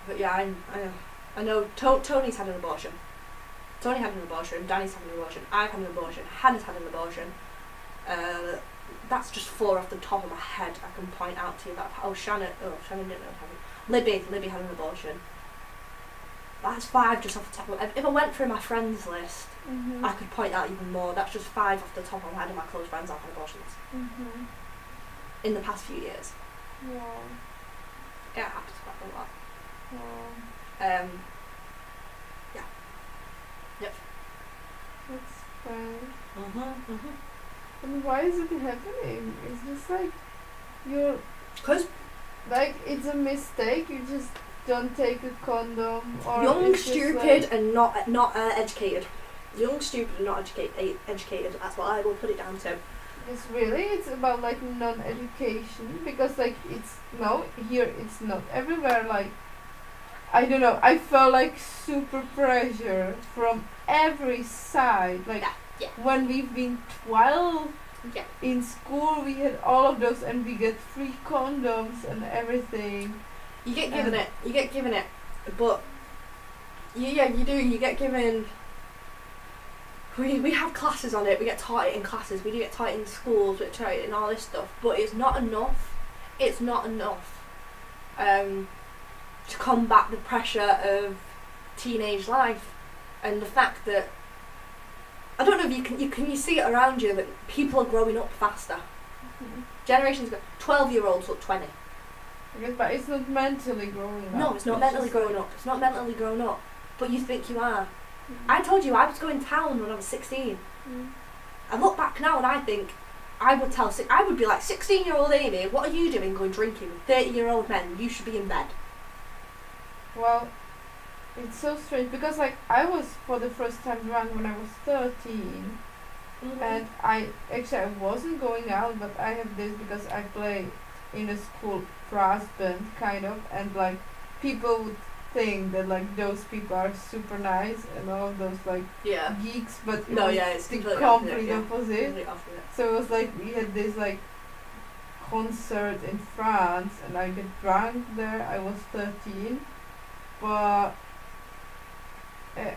But yeah, I know Tony's had an abortion. Tony had an abortion. Danny's had an abortion. I've had an abortion. Hannah's had an abortion. That's just 4 off the top of my head I can point out to you. That Shannon didn't have it. Libby had an abortion. That's 5 just off the top of my head. If I went through my friends list, I could point out even more. That's just 5 off the top of my head of my close friends have had abortions. In the past few years. Yeah. It happens quite a lot. Yeah. Yeah. Yep. That's fine. And why is it happening? It's just like because it's a mistake. You just don't take a condom, or young, stupid, and not educated. Young, stupid, and not educated. That's what I will put it down to. It's about like non-education, because like here it's not everywhere. Like I don't know. I felt like super pressure from every side. Like. Yeah. When we've been 12 in school, we had all of those, and we get free condoms and everything. You get given it, but you do. You get given. We have classes on it. We get taught it in classes. We do get taught it in schools. We get taught it in all this stuff, but it's not enough. It's not enough to combat the pressure of teenage life and the fact that. I don't know if you can see it around you that people are growing up faster. Generations go. 12-year-olds look 20. But it's not mentally growing up. No, it's not mentally growing up. It's not mentally grown up. But you think you are. I told you I was going to town when I was 16. I look back now and I think I would be like, 16-year-old Amy, what are you doing going drinking with 30-year-old men? You should be in bed. Well, it's so strange because like I was for the first time drunk when I was 13, and I wasn't going out, but I have this because I play in a school brass band kind of, and like people would think that like those people are super nice and all of those like geeks, but it's the complete opposite. So it was like we had this like concert in France, and I got drunk there. I was 13, but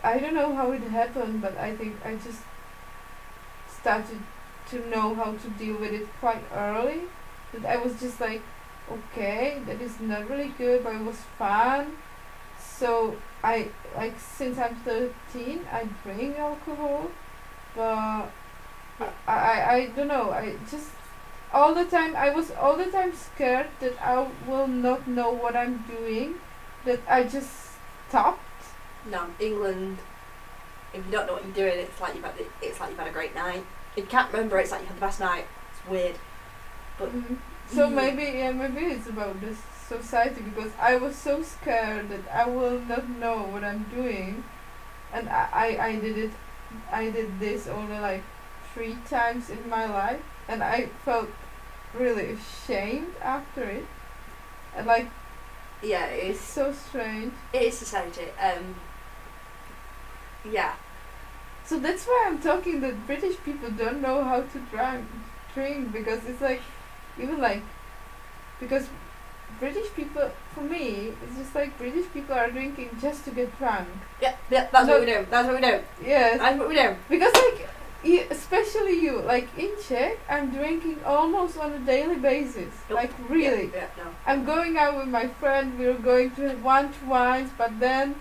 I don't know how it happened, but I think I just started to know how to deal with it quite early. That I was just like, okay, that is not really good, but it was fun. So I like since I'm 13, I drink alcohol, but I don't know. I just all the time I was all the time scared that I will not know what I'm doing, that I just stopped. No, England. If you don't know what you're doing, it's like you've had a great night. If you can't remember, it's like you had the best night. It's weird. But so maybe it's about this society, because I was so scared that I will not know what I'm doing, and I did this only like 3 times in my life, and I felt really ashamed after it, and like yeah, it's so strange. It is society. Yeah. So that's why I'm talking that British people don't know how to drink, because it's like even like because British people, for me, it's just like British people are drinking just to get drunk. Yeah, that's what we do. That's what we do. Yes. That's what we do. Because like, especially you, like in Czech, I'm drinking almost on a daily basis. Nope. Like really. Yeah, no. I'm going out with my friend, we're going to want wines, but then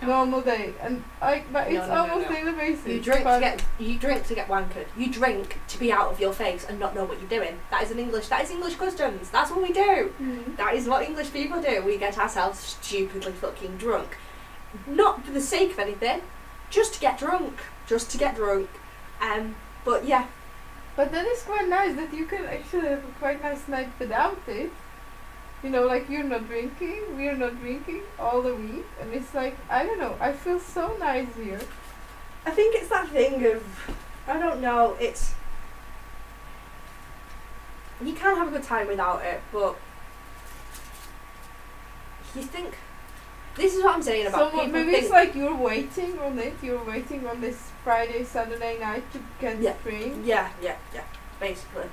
normal day. And like, but it's almost daily basis. You drink to get wankered. You drink to be out of your face and not know what you're doing. That is English customs. That's what we do. Mm-hmm. That is what English people do. We get ourselves stupidly fucking drunk. Not for the sake of anything, just to get drunk. Just to get drunk. But yeah. But that is quite nice that you can actually have a quite nice night without it. You know, like you're not drinking, we're not drinking all the week, and it's like, I don't know, I feel so nice here. I think it's that thing of, I don't know, it's, you can have a good time without it, but you think, this is what I'm saying about so people maybe think, it's like you're waiting on on this Friday, Saturday night to get drink. Yeah, basically.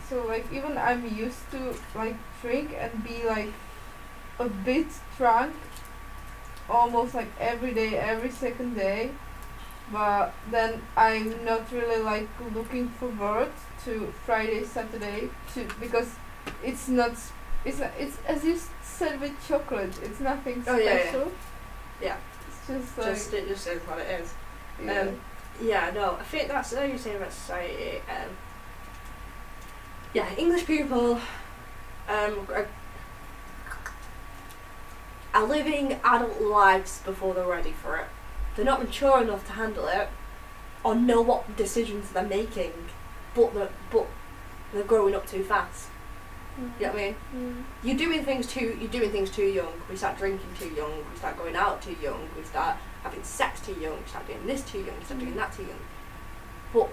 So like even I'm used to like drink and be like a bit drunk almost like every day, every second day, but then I'm not really like looking forward to Friday, Saturday because it's as you said with chocolate, it's nothing special. Yeah. It's just like it just is what it is. Yeah. No, I think that's what you're saying about society. English people are living adult lives before they're ready for it. They're not mature enough to handle it or know what decisions they're making, but they're growing up too fast. You know what I mean? You're doing things too young. We start drinking too young. We start going out too young. We start having sex too young. We start doing this too young. We start doing that too young. But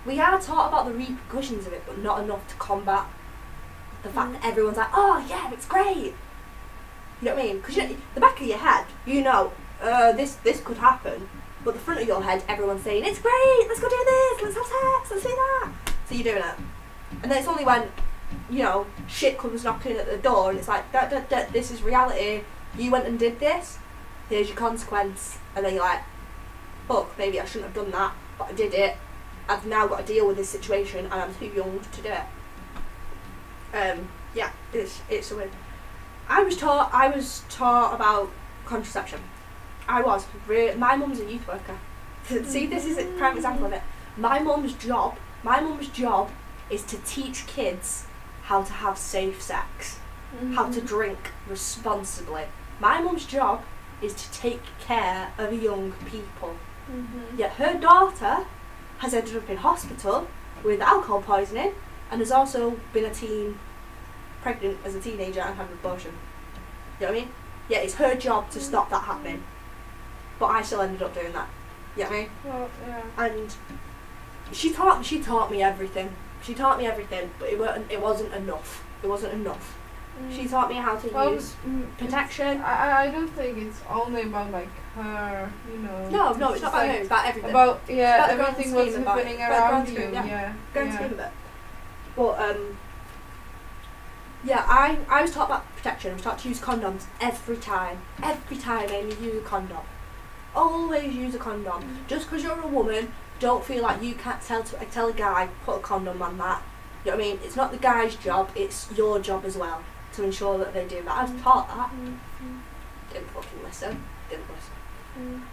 we are taught about the repercussions of it, but not enough to combat the fact that everyone's like, oh yeah, it's great. You know what I mean? Because the back of your head, you know, this could happen, but the front of your head, everyone's saying, it's great, let's go do this, let's have sex, let's do that. So you're doing it. And then it's only when, you know, shit comes knocking at the door and it's like, this is reality, you went and did this, here's your consequence. And then you're like, fuck, maybe I shouldn't have done that, but I did it. I've now got to deal with this situation and I'm too young to do it. It's a win. I was taught about contraception. My mum's a youth worker. See, this is a prime example of it. My mum's job is to teach kids how to have safe sex, how to drink responsibly. My mum's job is to take care of young people. Yet her daughter has ended up in hospital with alcohol poisoning and has also been pregnant as a teenager and had an abortion. You know what I mean? Yeah, it's her job to stop that happening. But I still ended up doing that. You know what I mean? Well, yeah. And she taught me everything. She taught me everything, but it wasn't enough. It wasn't enough. She taught me how to use protection. I don't think it's only about like her, you know. No, it's not about her. It's about everything. About about everything what's happening around you. Grand scheme of it. But I was taught about protection. I was taught to use condoms every time. Every time, Amy, use a condom. Always use a condom. Just because you're a woman, don't feel like you can't tell a guy put a condom on that. You know what I mean? It's not the guy's job, it's your job as well to ensure that they do that. I was taught that. Didn't fucking listen.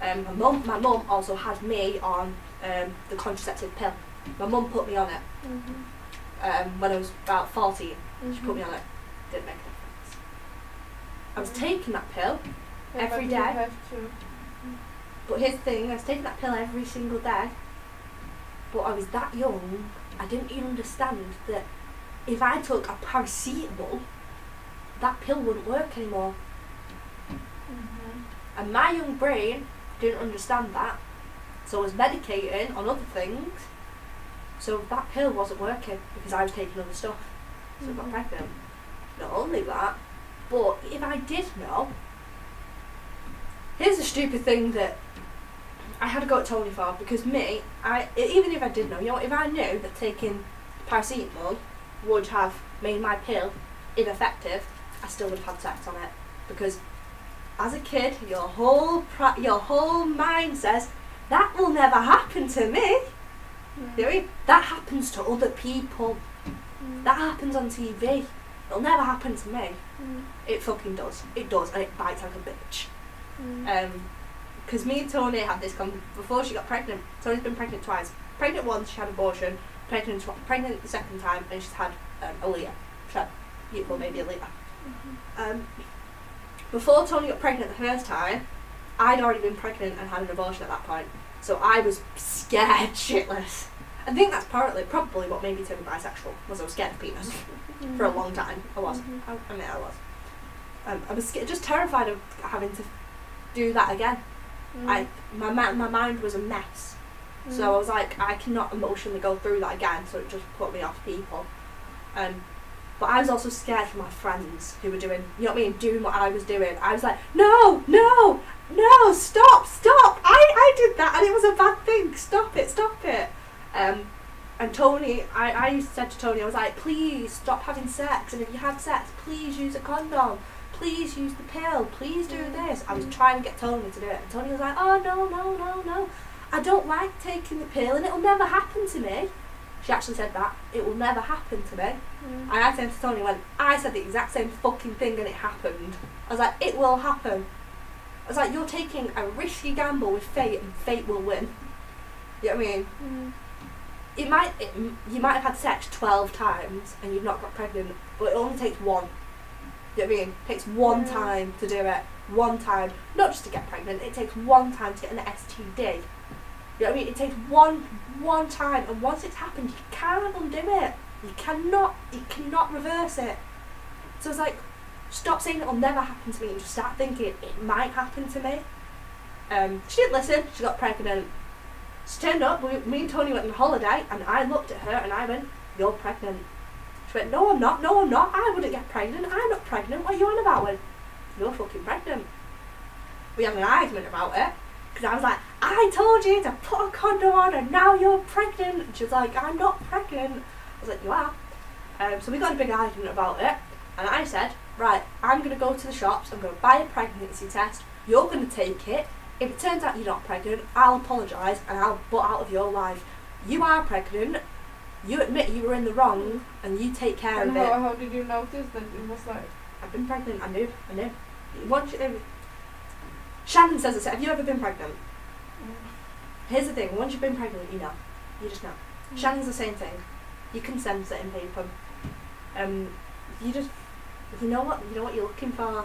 My mum also had me on the contraceptive pill. My mum put me on it when I was about 14. She put me on it. Didn't make a difference. I was taking that pill every day. But here's the thing, I was taking that pill every single day. But I was that young, I didn't even understand that if I took a paracetamol, that pill wouldn't work anymore. And my young brain didn't understand that. So I was medicating on other things. So that pill wasn't working because I was taking other stuff. So I got pregnant. Not only that, but if I did know, here's the stupid thing that I had to go to Tony for, because me, even if I did know, you know, if I knew that taking paracetamol would have made my pill ineffective, I still would have had sex on it. Because as a kid, your whole mind says, that will never happen to me. You know, that happens to other people. That happens on TV. It'll never happen to me. It fucking does. It does, and it bites like a bitch. Because me and Tony had this before she got pregnant. Tony's been pregnant twice. Pregnant once, she had abortion. Pregnant the second time, and she's had a Leah. She had beautiful baby Leah. Before Tony got pregnant the first time, I'd already been pregnant and had an abortion at that point. So I was scared shitless. I think that's probably what made me turn bisexual, was I was scared of penis. For a long time. I was. I mean, I was. I was scared, just terrified of having to do that again. My mind was a mess. So I was like, I cannot emotionally go through that again, so it just put me off people. But I was also scared for my friends who were doing, you know what I mean, doing what I was doing. I was like, no, stop, I did that and it was a bad thing, stop it. And Tony, I said to Tony, I was like, please stop having sex, and if you have sex, please use a condom, please use the pill, please do this. I was trying to get Tony to do it, and Tony was like, oh no, I don't like taking the pill and it'll never happen to me. She actually said that, it will never happen to me. And I said to Tony, I said the exact same fucking thing and it happened. I was like, it will happen. I was like, you're taking a risky gamble with fate and fate will win. You know what I mean? You might have had sex 12 times and you've not got pregnant, but it only takes one. You know what I mean? It takes one time to do it. One time. Not just to get pregnant, it takes one time to get an STD. You know what I mean? It takes one time, and once it's happened, you can't undo it. You cannot reverse it. So it's like, stop saying it'll never happen to me and just start thinking it might happen to me. She didn't listen, she got pregnant. She turned up, me and Tony went on holiday, and I looked at her and I went, you're pregnant. She went, no I'm not, I wouldn't get pregnant, I'm not pregnant, what are you on about? I went, you're fucking pregnant. We had an argument about it, because I was like, I told you to put a condom on and now you're pregnant. And she was like, I'm not pregnant. I was like, you are. So we got a big argument about it, and I said, right, I'm going to go to the shops, I'm going to buy a pregnancy test, you're going to take it. If it turns out you're not pregnant, I'll apologise and I'll butt out of your life. You are pregnant, you admit you were in the wrong, and you take care of it. How did you notice that it was like... I've been pregnant, I knew. Shannon says it, have you ever been pregnant? Here's the thing, once you've been pregnant, you know. You just know. Shannon's the same thing. You can sense it in people. You know what you're looking for.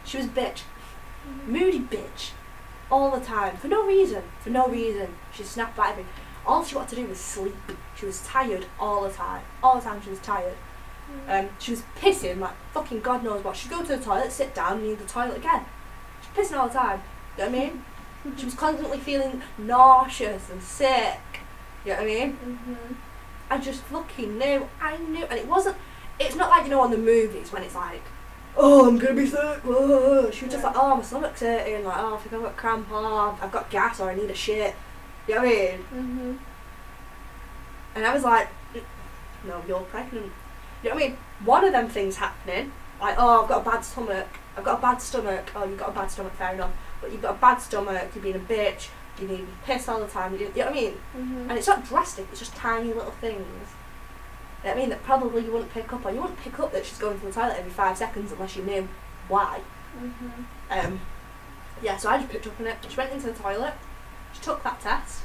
She was a bitch. Moody bitch. All the time. For no reason. She snapped at everything. All she wanted to do was sleep. She was tired all the time. All the time she was tired. She was pissing like fucking God knows what. She'd go to the toilet, sit down, and use the toilet again. She's pissing all the time. You know what I mean? She was constantly feeling nauseous and sick. You know what I mean? I just fucking knew. I knew. And it's not like, you know, on the movies when it's like, oh, I'm gonna be sick. Whoa. She was just like, oh, my stomach's hurting. Like, oh, I think I've got cramp, or I've got gas, or I need a shit. You know what I mean? And I was like, no, you're pregnant. You know what I mean? One of them things happening, like, oh, I've got a bad stomach. Oh, you've got a bad stomach, fair enough. But you've got a bad stomach, you're being a bitch, you need to piss all the time, you know what I mean? And it's not drastic, it's just tiny little things. I mean, that probably you wouldn't pick up on. You wouldn't pick up that she's going to the toilet every 5 seconds unless you knew why. Yeah, so I just picked up on it. She went into the toilet, she took that test,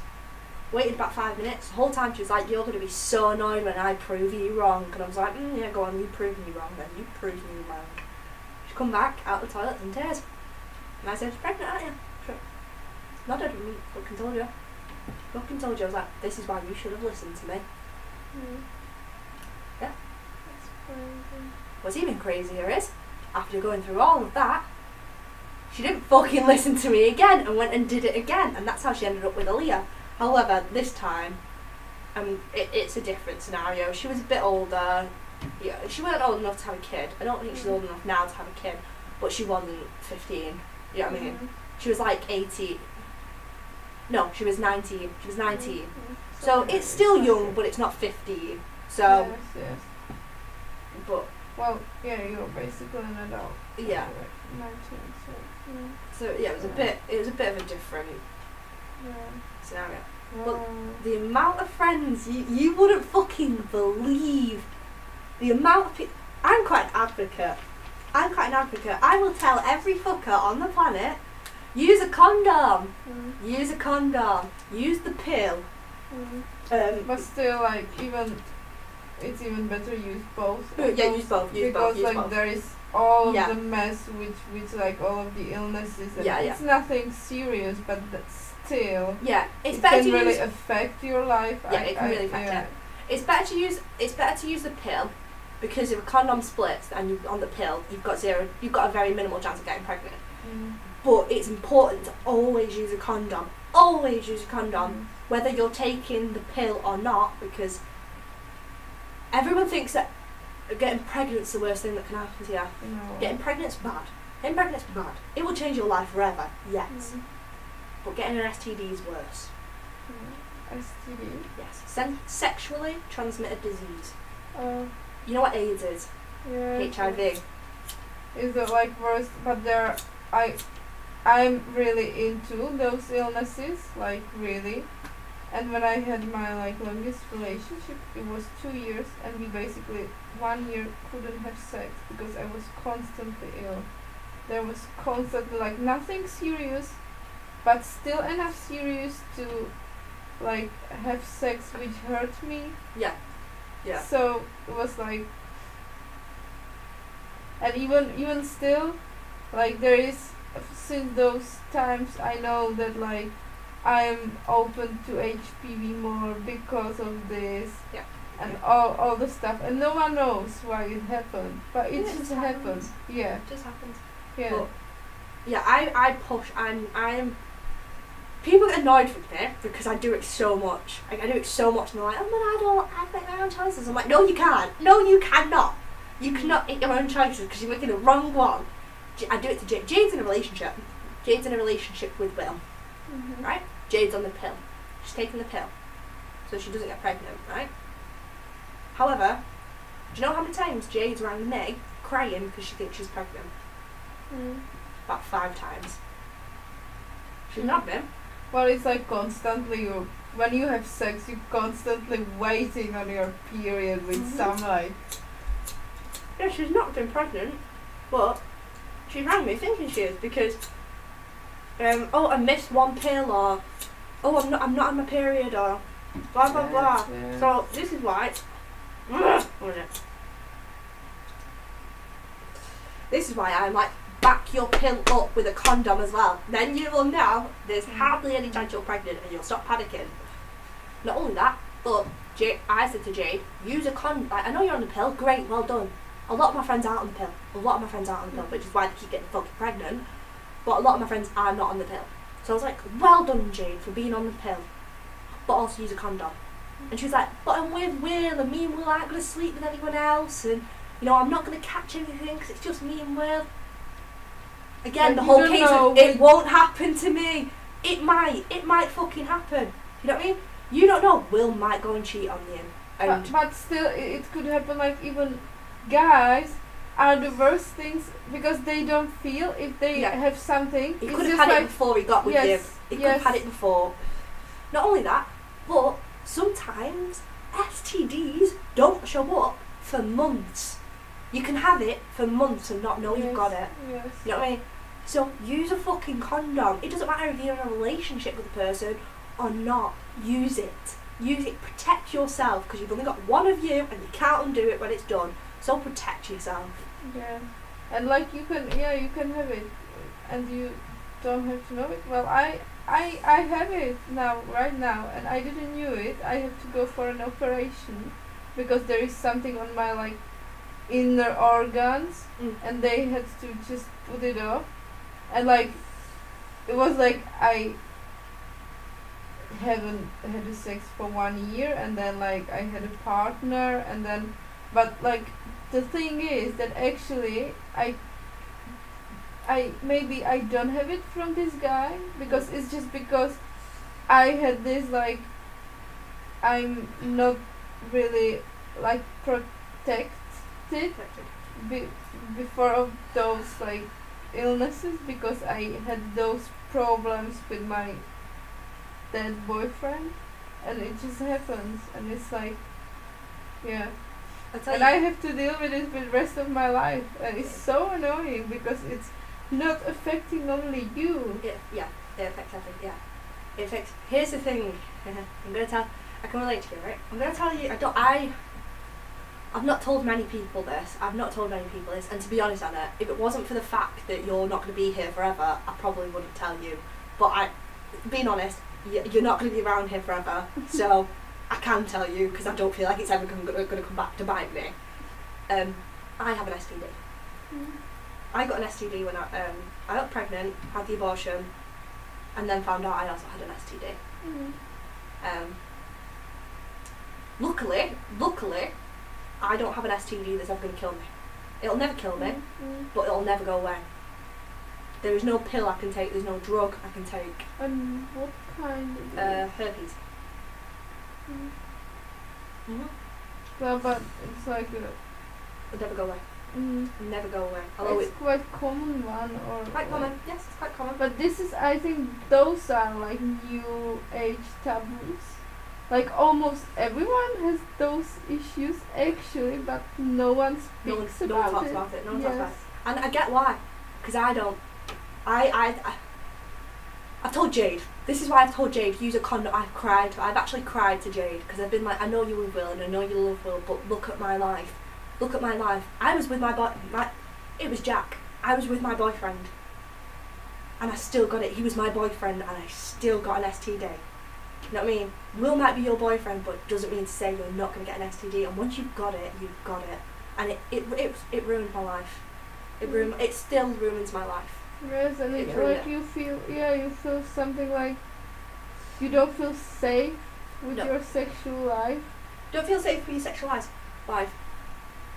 waited about 5 minutes. The whole time she was like, you're going to be so annoyed when I prove you wrong. And I was like, yeah, go on, you prove me wrong then. You prove me wrong. She come back out of the toilet in tears. And I said, you're pregnant, aren't you? Sure. Nodded at me, fucking told you. Fucking told you. I was like, this is why you should have listened to me. Yeah. That's crazy. What's even crazier is, after going through all of that, she didn't fucking listen to me again and went and did it again, and that's how she ended up with Aaliyah. However, this time, it's a different scenario. She was a bit older. Yeah, she wasn't old enough to have a kid. I don't think she's old enough now to have a kid, but she wasn't 15. You know what I mean? She was like 18. No, she was 19. She was 19. So it's still young, but it's not 15. So. Yes. But. Well, yeah, you're basically an adult. Yeah. 19. So yeah, it was a bit of a different scenario. But the amount of friends you wouldn't fucking believe the amount of people. I'm quite an advocate. I will tell every fucker on the planet, use a condom. Use a condom. Use the pill. But still, like, it's even better use both. Yeah, use both. Because like there is all of the mess with like all of the illnesses. And it's nothing serious, but that's still. Yeah, it can really affect your life. Yeah, it can really affect it. It's better to use the pill, because if a condom splits and you're on the pill, you've got a very minimal chance of getting pregnant. But it's important to always use a condom. Always use a condom, whether you're taking the pill or not, because everyone thinks that getting pregnant's the worst thing that can happen to you. No. Getting pregnant's bad. It will change your life forever, yes. But getting an STD is worse. STD? Yes. Sexually transmitted disease. You know what AIDS is? Yeah. HIV. Is it like worse? But I'm really into those illnesses, like really. And when I had my like longest relationship, it was 2 years, and we basically 1 year couldn't have sex because I was constantly ill. There was constantly like nothing serious, but still enough serious to like have sex which hurt me. Yeah. So it was like, and even still, like there is, since those times I know that like I'm open to HPV more because of this. Yeah. And all the stuff, and no one knows why it happened, but it just happened. Yeah. It just happened. Yeah. But yeah, I push. I'm. People get annoyed with me because I do it so much. Like, I do it so much, and they're like, "I'm an adult. I make my own choices." I'm like, "No, you can't. No, you cannot. You cannot make your own choices because you're making the wrong one." I do it to Jade. Jade's in a relationship. Jade's in a relationship with Will. Right? Jade's on the pill. She's taking the pill, so she doesn't get pregnant. Right? However, do you know how many times Jade's rang me crying because she thinks she's pregnant? About 5 times. She's not been. Well, it's like constantly when you have sex, you're constantly waiting on your period with some like. Yeah, she's not been pregnant, but she rang me thinking she is because. I missed one pill, or I'm not on my period, or blah blah blah. Yeah. So this is why. This is why I'm like, back your pill up with a condom as well. Then you will know there's hardly any chance you're pregnant, and you'll stop panicking. Not only that, but I said to Jade, use a condom. Like, I know you're on the pill, great, well done. A lot of my friends aren't on the pill. Which is why they keep getting fucking pregnant. But a lot of my friends are not on the pill. So I was like, well done, Jade, for being on the pill, but also use a condom. And she was like, but I'm with Will, and me and Will aren't going to sleep with anyone else, and I'm not going to catch anything because it's just me and Will. Again, the whole case of it won't happen to me. It might fucking happen. You know what I mean? You don't know. Will might go and cheat on you. And but still, it could happen. Like, even guys are the worst things because they don't feel if they have something. He could have had it before he got with you. He could have had it before. Not only that, but sometimes STDs don't show up for months. You can have it for months and not know you've got it. Yes. You know what I mean? So use a fucking condom. It doesn't matter if you're in a relationship with a person or not. Use it. Use it. Protect yourself, because you've only got one of you and you can't undo it when it's done. So protect yourself. Yeah. And like you can have it, and you don't have to know it. Well, I have it now, right now, and I didn't knew it. I have to go for an operation because there is something on my like inner organs, and they had to just put it off. And like it was like I haven't had a sex for 1 year, and then like I had a partner, and then but like the thing is that actually I maybe I don't have it from this guy, because it's just because I had this like I'm not really like protected before of those like illnesses, because I had those problems with my dead boyfriend, and it just happens, and it's like yeah. And I have to deal with it for the rest of my life, and it's so annoying because it's not affecting only you. Yeah, it affects everything. Yeah, it affects. Here's the thing. I'm gonna tell. I can relate to you, right? I'm gonna tell you. I've not told many people this. And to be honest, Anna, if it wasn't for the fact that you're not gonna be here forever, I probably wouldn't tell you. But being honest, you're not gonna be around here forever, so I can tell you, because I don't feel like it's ever going to come back to bite me. I have an STD. I got an STD when I got pregnant, had the abortion, and then found out I also had an STD. Luckily, I don't have an STD that's ever going to kill me. It'll never kill me, but it'll never go away. There is no pill I can take, there's no drug I can take. What kind of herpes. Well, but it's like It'll never go away. Never go away. Although it's quite common one, or quite common. Yes, it's quite common. But this is, I think, those are like new age taboos. Like almost everyone has those issues actually, but no one speaks about it. No one talks about it. No one talks about it. And I get why, because I don't. I've told Jade. This is why I've told Jade, use a condom. I've actually cried to Jade, because I've been like, I know you love Will and I know you love Will, but look at my life. Look at my life. I was with it was Jack. I was with my boyfriend. And I still got it. He was my boyfriend and I still got an STD. You know what I mean? Will might be your boyfriend, but it doesn't mean to say you're not going to get an STD. And once you've got it, you've got it. And it ruined my life. It still ruins my life. Yes, and it's like you feel something like you don't feel safe with your sexual life. Don't feel safe with your sexual life.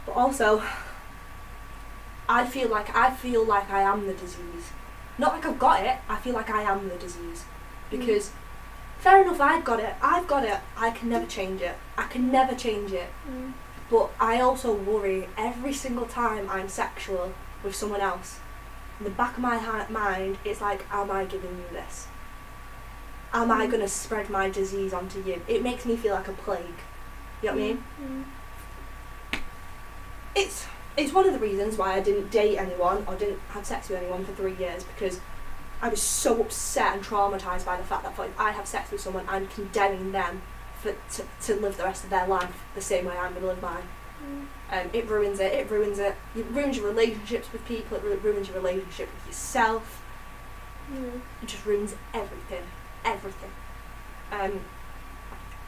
But also, I feel like I am the disease. Not like I've got it, I feel like I am the disease. Because fair enough, I've got it, I can never change it. But I also worry every single time I'm sexual with someone else. In the back of my mind, it's like, am I giving you this? Am I going to spread my disease onto you? It makes me feel like a plague. You know what I mean? It's one of the reasons why I didn't date anyone or didn't have sex with anyone for 3 years, because I was so upset and traumatised by the fact that if I have sex with someone, I'm condemning them to live the rest of their life the same way I'm going to live mine. It ruins it. It ruins your relationships with people. It ruins your relationship with yourself. It just ruins everything.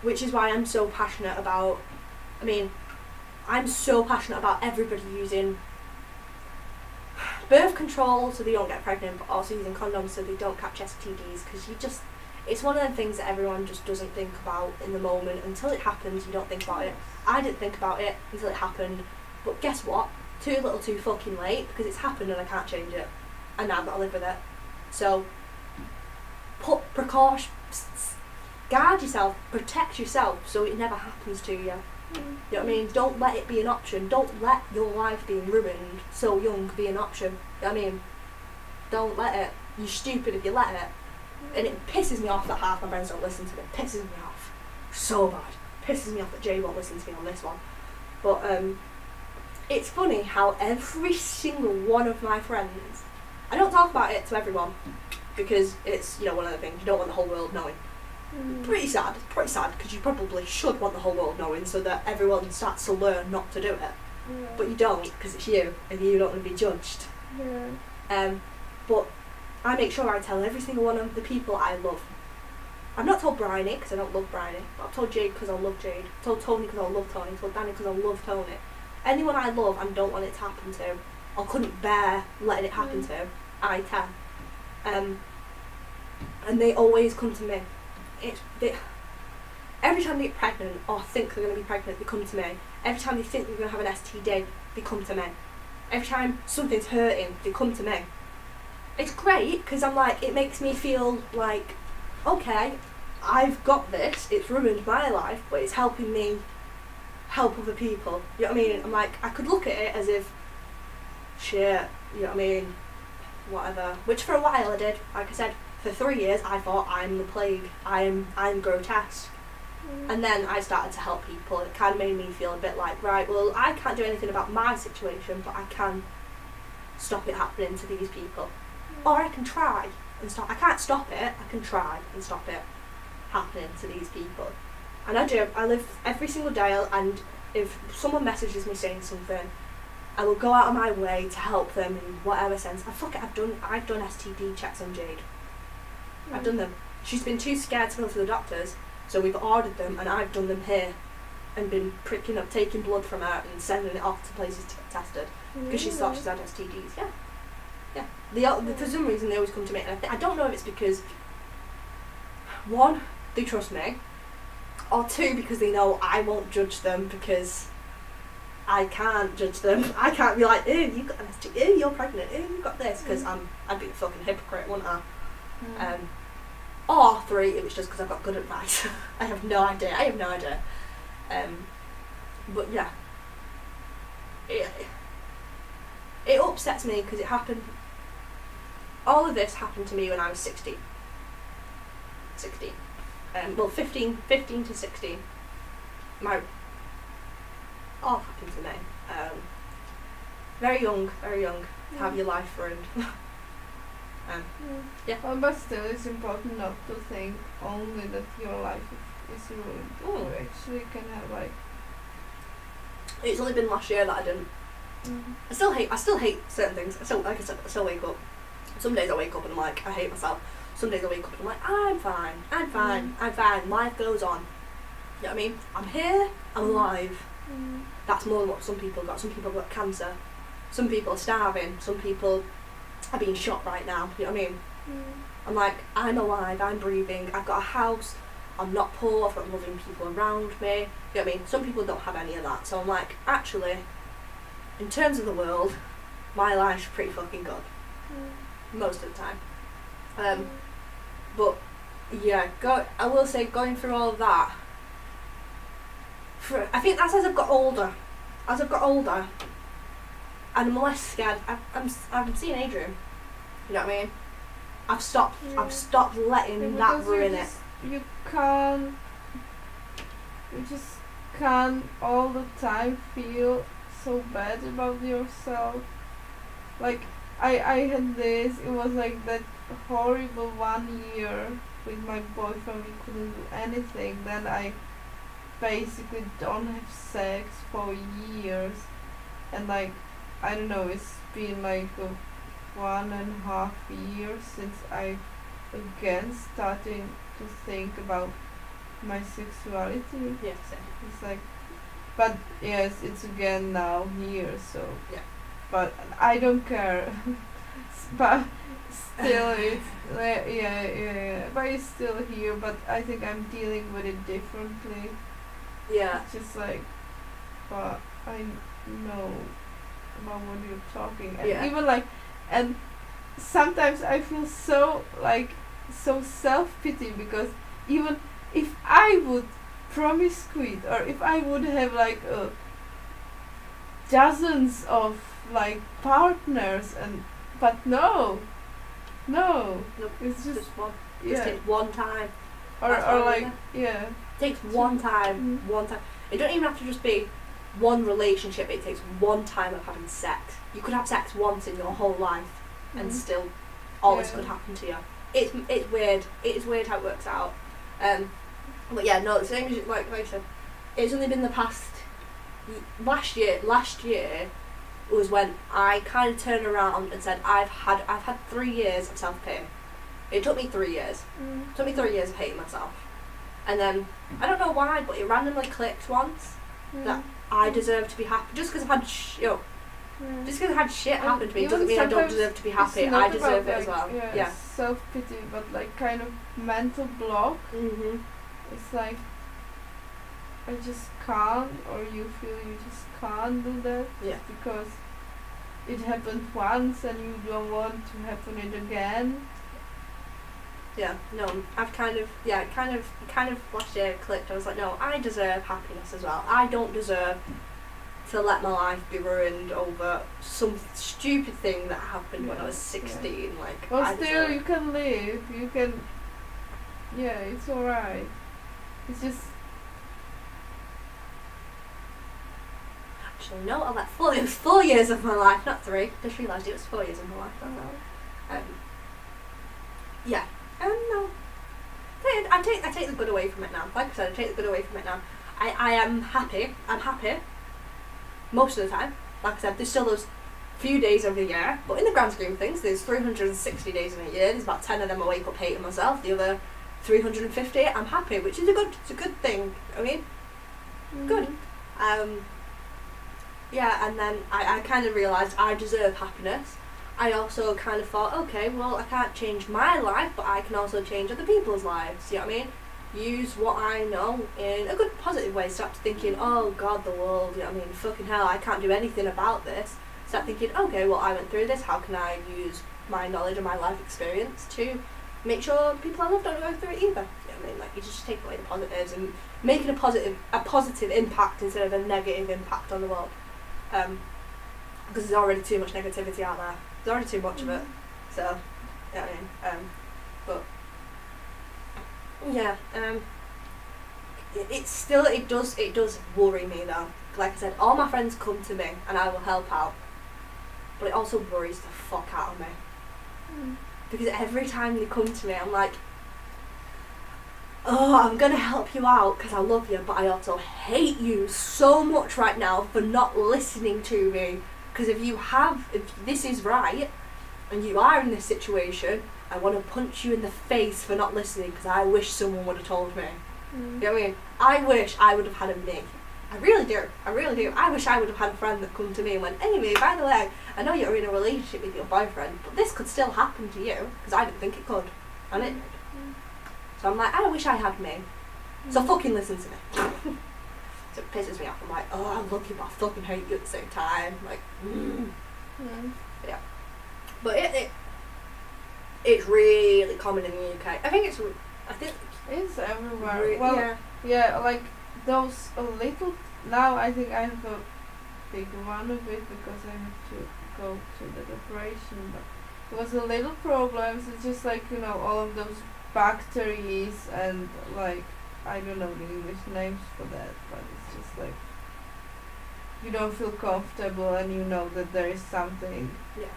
Which is why I'm so passionate about. I'm so passionate about everybody using birth control so they don't get pregnant, but also using condoms so they don't catch STDs. Because it's one of them things that everyone just doesn't think about in the moment. Until it happens, you don't think about it. I didn't think about it until it happened, but guess what? Too little too fucking late, because it's happened and I can't change it, and now I've got to live with it. So put precautions, guard yourself, protect yourself so it never happens to you. You know what I mean? Don't let it be an option. Don't let your life being ruined so young be an option. You know what I mean? Don't let it. You're stupid if you let it. And it pisses me off that half my friends don't listen to it. It pisses me off so bad. pisses me off that Jay won't listen to me on this one. But it's funny how every single one of my friends, I don't talk about it to everyone because it's, you know, one of the things you don't want the whole world knowing. Pretty sad because you probably should want the whole world knowing so that everyone starts to learn not to do it. But you don't because it's you and you don't want to be judged. But I make sure I tell every single one of the people I love. I've not told Bryony because I don't love Bryony, but I've told Jade because I love Jade. I've told Tony because I love Tony. I've told Danny because I love Tony. Anyone I love and don't want it to happen to, or couldn't bear letting it happen to, I tell. And they always come to me. Every time they get pregnant or think they're going to be pregnant, they come to me. Every time they think they're going to have an STD, they come to me. Every time something's hurting, they come to me. It's great because I'm like, it makes me feel like, okay, I've got this, it's ruined my life, but it's helping me help other people. You know what I mean? I'm like, I could look at it as if, shit, you know what I mean, whatever. Which for a while I did. Like I said, for 3 years I thought I'm the plague, I'm grotesque. And then I started to help people and it kind of made me feel a bit like, right, well, I can't do anything about my situation, but I can stop it happening to these people. Or I can try and stop. I can't stop it, I can try and stop it happening to these people. And I do. I live every single day, and if someone messages me saying something, I will go out of my way to help them in whatever sense. I've done STD checks on Jade. I've done them. She's been too scared to go to the doctors, so we've ordered them, and I've done them here, and been pricking up, taking blood from her and sending it off to places to get tested because she thought she's had STDs. For some reason they always come to me, and I don't know if it's because, one, they trust me, or two, because they know I won't judge them because I can't judge them. I can't be like, ew, you got an STD, ew, you're pregnant, ew, you got this, because I'd be a fucking hypocrite, wouldn't I? Or three, it was just because I've got good advice. I have no idea. But yeah, it upsets me because it happened. All of this happened to me when I was 16. 15 to 16. All happened to me. Very young, to have your life ruined. Yeah. Well, but still, it's important not to think only that your life is ruined. You actually can have like. It's only been last year that I didn't. I still hate certain things. Like I said, I still wake up. Some days I wake up and I'm like, I hate myself. Some days I wake up and I'm like, I'm fine. Life goes on. You know what I mean? I'm here. I'm alive. That's more than what some people got. Some people got cancer. Some people are starving. Some people are being shot right now. You know what I mean? I'm like, I'm alive. I'm breathing. I've got a house. I'm not poor. I've got loving people around me. You know what I mean? Some people don't have any of that. So I'm like, actually, in terms of the world, my life's pretty fucking good. Most of the time. But yeah, I will say, going through all of that, I think that's as I've got older. And I'm less scared. I'm seeing Adrian. You know what I mean? I've stopped letting that ruin it. You just can't all the time feel so bad about yourself. Like I had this, it was like that horrible 1 year with my boyfriend, we couldn't do anything. Then I basically don't have sex for years, and like, I don't know, it's been like 1.5 years since I again starting to think about my sexuality. Yes. It's like, but yes, it's again now here, so yeah. But I don't care. But still, it's yeah. But it's still here. But I think I'm dealing with it differently. Yeah. It's just like, but I know about what you're talking, and even like, and sometimes I feel so self-pity, because even if I would promiscuous, or if I would have like dozens of like partners, but no, it's just one. Yeah. Just take one time. Or That's what I like, mean. yeah. It takes one time, Mhm. one time. It don't even have to just be one relationship. It takes one time of having sex. You could have sex once in your whole life, and Mhm. still, all this Yeah. could happen to you. It's weird. It is weird how it works out. But yeah, no, the same as like I said. It's only been the past last year was when I kind of turned around and said I've had 3 years of self-pity. It took me 3 years. It took me 3 years of hating myself. And then I don't know why, but it randomly clicked once that I deserve to be happy just because I've had just because I've had shit happen to me doesn't mean I don't deserve to be happy. I deserve it as well. Yeah. Self-pity, but like kind of mental block. Mhm. It's like I just can't, or you feel you just can't do that. Yeah. Because it happened once and you don't want to happen it again. Yeah, no, I've kind of last year clicked. I was like, no, I deserve happiness as well. I don't deserve to let my life be ruined over some stupid thing that happened when I was 16. Like, Well, I still deserve you can live. You can. Yeah, it's alright. It's just. Actually, no, I let it was 4 years of my life, not 3. Just realised it was 4 years of my life. Yeah. No. I take the good away from it now. Like I said, I take the good away from it now. I am happy. I'm happy. Most of the time. Like I said, there's still those few days of the year, but in the grand scheme of things, there's 360 days in a year. There's about 10 of them I wake up hating myself. The other 350, I'm happy, which is it's a good thing. I mean, good. Yeah, and then I kind of realised I deserve happiness. I also kind of thought, okay, well, I can't change my life, but I can also change other people's lives. You know what I mean? Use what I know in a good positive way. Stop thinking, oh God, the world, you know what I mean? Fucking hell, I can't do anything about this. Start thinking, okay, well, I went through this. How can I use my knowledge and my life experience to make sure people I love don't go through it either? You know what I mean? Like, you just take away the positives and making a positive impact instead of a negative impact on the world. Because there's already too much negativity out there. There's already too much of it. So, you know what I mean? But yeah, it does worry me though. Like I said, all my friends come to me and I will help out, but it also worries the fuck out of me. Because every time they come to me, I'm like, oh, I'm gonna help you out because I love you, but I also hate you so much right now for not listening to me. Because if this is right, and you are in this situation, I want to punch you in the face for not listening because I wish someone would have told me. You know what I mean? I wish I would have had a me. I really do. I wish I would have had a friend that come to me and went, Amy, by the way, I know you're in a relationship with your boyfriend, but this could still happen to you, because I didn't think it could. And it did. So I'm like, I wish I had me. So fucking listen to me. So it pisses me off. I'm like, oh, I love you, but I fucking hate you at the same time. Like, yeah. But it's really common in the UK. I think It's everywhere. Yeah, like those a little. Now I think I have a big one of it because I have to go to the operation. But it was a little problems. It's just like, you know, all of those bacteria and like, I don't know the English names for that, but it's just like you don't feel comfortable and you know that there is something. Yeah.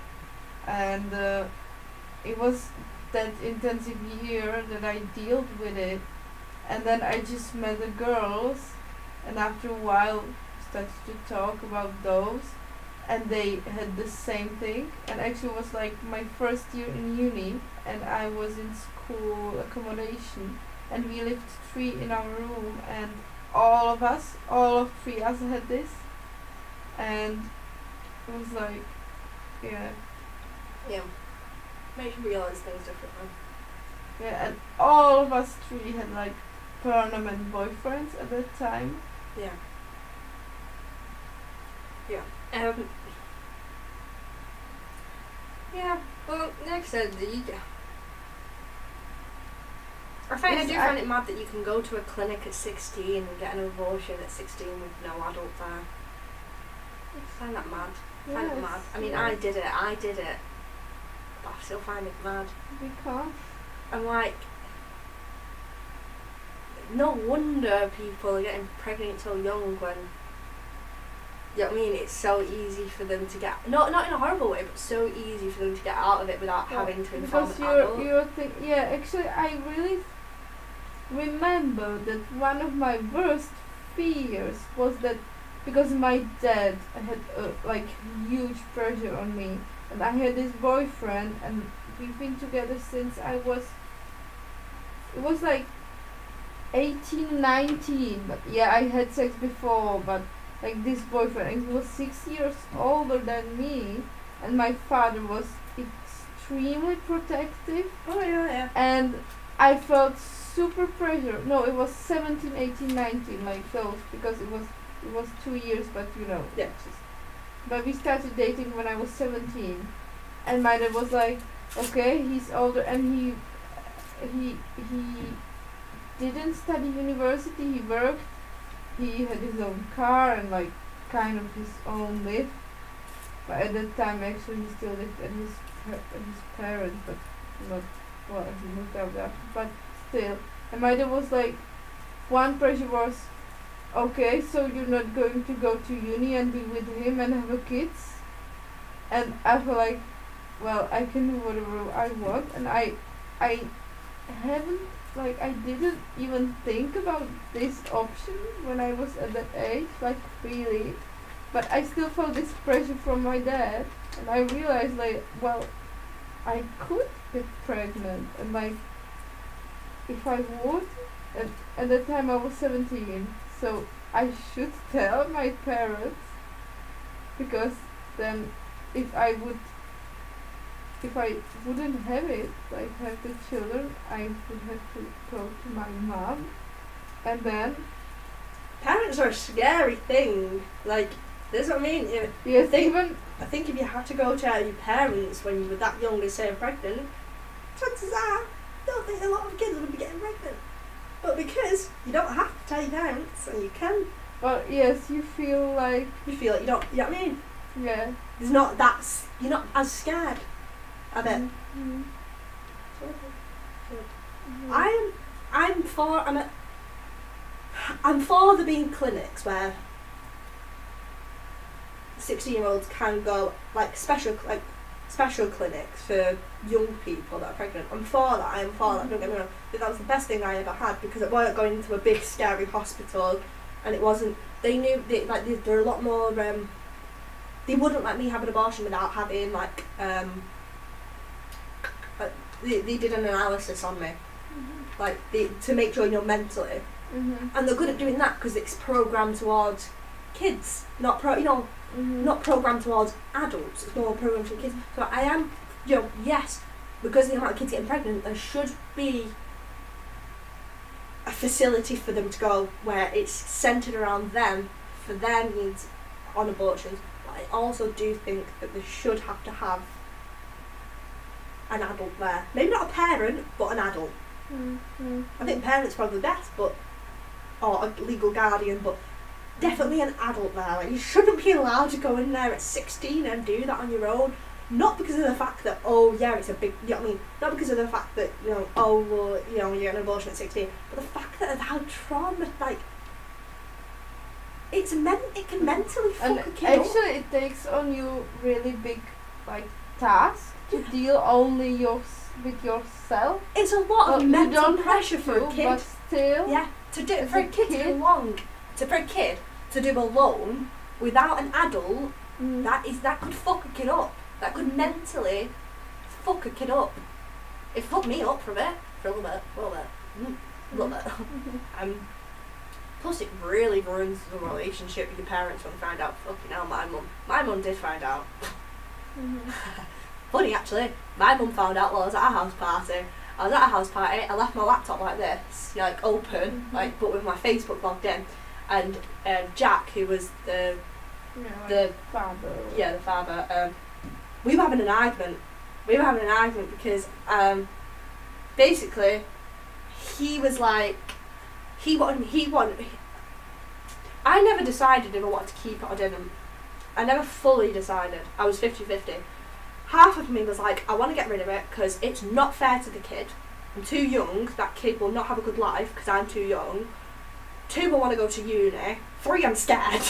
And it was that intensive year that I dealt with it, and then I just met the girls, and after a while started to talk about those, and they had the same thing. And actually it was like my first year in uni, and I was in school accommodation, and we lived 3 in our room, and all of 3 us had this, and it was like, yeah. Makes you realise things differently. Yeah, and all of us 3 had like permanent boyfriends at that time. Yeah. Yeah, well, like I said, I do find it mad that you can go to a clinic at 16 and get an abortion at 16 with no adult there. I find that mad. I mean, I did it, but I still find it mad. Because I'm like, no wonder people are getting pregnant so young when, you know what I mean, it's so easy for them to get, not in a horrible way, but so easy for them to get out of it without having to inform an adult. Actually I really remember that one of my worst fears was that because my dad had like huge pressure on me, and I had this boyfriend and we've been together since it was like 18, 19, but yeah, I had sex before, but like this boyfriend, and he was 6 years older than me, and my father was extremely protective. Oh yeah. And I felt super pressure. No, it was 17, 18, 19, like those, because it was 2 years, but you know. Yeah. But we started dating when I was 17, and my dad was like, okay, he's older, and he didn't study university. He worked. He had his own car and like kind of his own live. But at that time, actually, he still lived at his parents, but not well. He moved out after, but still. And my dad was like, one pressure was, okay, so you're not going to go to uni and be with him and have a kids. And I feel like, well, I can do whatever I want, and I haven't, like, I didn't even think about this option when I was at that age, like, really. But I still felt this pressure from my dad, and I realized, like, well, I could get pregnant, and like, if I would, at that time I was 17, so I should tell my parents, because then if I wouldn't have it, like have the children, I would have to go to my mom, and then parents are a scary thing. Like, this is what I mean. yes, I think if you had to go to your parents when you were that young and say pregnant, chances are I don't think a lot of kids would be getting pregnant. But because you don't have to tell your parents, and you can. Well, yes, you feel like You know what I mean? yeah. There's not that. You're not as scared. I bet. Mm-hmm. I'm for there being clinics where 16-year-olds can go, like special clinics for young people that are pregnant. I'm for that. I am for that. Don't get me wrong. But that was the best thing I ever had, because it weren't going into a big scary hospital, and it wasn't. They knew they're a lot more. They wouldn't let me have an abortion without having like. They did an analysis on me, like to make sure you're mentally, and they're good at doing that because it's programmed towards kids, not programmed towards adults. It's more programmed for kids. So I am, yes, because of the amount of kids getting pregnant, there should be a facility for them to go where it's centred around them for their needs on abortions. But I also do think that they should have to have an adult there. Maybe not a parent, but an adult. I think parents probably best, or a legal guardian, but definitely an adult there. Like, you shouldn't be allowed to go in there at 16 and do that on your own. Not because of the fact that, it's a big, you know what I mean? Not because of the fact that, you get an abortion at 16, but the fact that how trauma, like, it can mentally fuck a kid up. Actually, it takes on you really big, like, task to deal only with yourself. It's a lot of mental pressure for a kid. But still, yeah, for a kid to do alone without an adult, that could fuck a kid up. That could mentally fuck a kid up. It fucked me up for a bit, a little bit. Plus, it really ruins the relationship with your parents when they find out. Fucking hell, my mum did find out. Funny actually, my mum found out while I was at a house party. I left my laptop like this, like open, like but with my Facebook logged in, and Jack, who was the father. Yeah, the father. We were having an argument. Because basically he was like he wanted. I never decided if I wanted to keep it or didn't. I never fully decided. I was 50-50. Half of me was like, I want to get rid of it because it's not fair to the kid. I'm too young, that kid will not have a good life because I'm too young. 2, I want to go to uni. 3, I'm scared.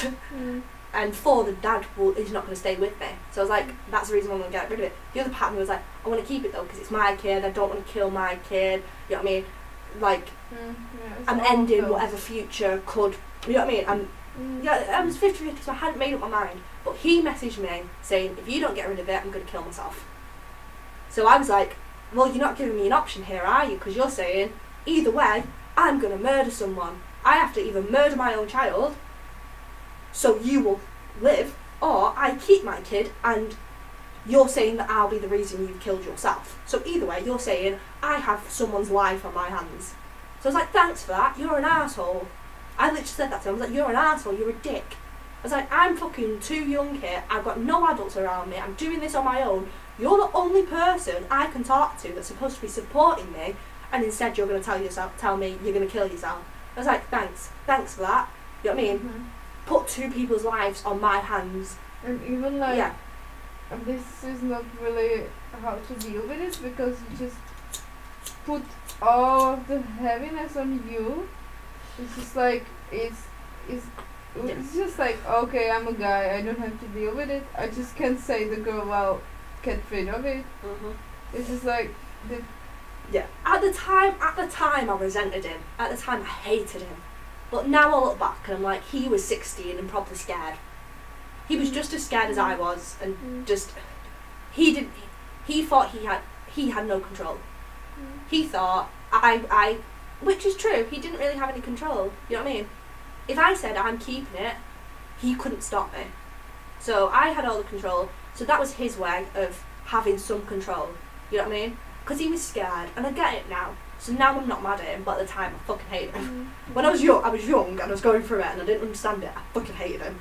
And 4, the dad is not going to stay with me. So I was like, that's the reason I'm going to get rid of it. The other part of me was like, I want to keep it though because it's my kid. I don't want to kill my kid. You know what I mean? Like, I'm ending whatever future could. You know what I mean? I was 50-50, so I hadn't made up my mind. But he messaged me saying, if you don't get rid of it, I'm going to kill myself. So I was like, well, you're not giving me an option here, are you? Because you're saying, either way, I'm going to murder someone. I have to either murder my own child, so you will live, or I keep my kid, and you're saying that I'll be the reason you've killed yourself. So either way, you're saying, I have someone's life on my hands. So I was like, thanks for that, you're an arsehole. I literally said that to him, I was like, you're an arsehole, you're a dick. I was like, I'm fucking too young here, I've got no adults around me, I'm doing this on my own. You're the only person I can talk to that's supposed to be supporting me, and instead you're going to tell me you're going to kill yourself. I was like, thanks for that. You know what I mean? Put 2 people's lives on my hands. And even like, this is not really how to deal with it, because you just put all of the heaviness on you. It's just like, it's just like, okay, I'm a guy, I don't have to deal with it. I just can't say the girl, well, get rid of it. It's just like, At the time I resented him. At the time I hated him. But now I look back and I'm like, he was 16 and probably scared. He was just as scared as I was, and just he thought he had no control. He thought I which is true, he didn't really have any control. You know what I mean? If I said I'm keeping it, he couldn't stop me. So I had all the control. So that was his way of having some control. You know what I mean? Because he was scared, and I get it now. So now I'm not mad at him, but at the time I fucking hated him. When I was young and I was going through it and I didn't understand it, I fucking hated him.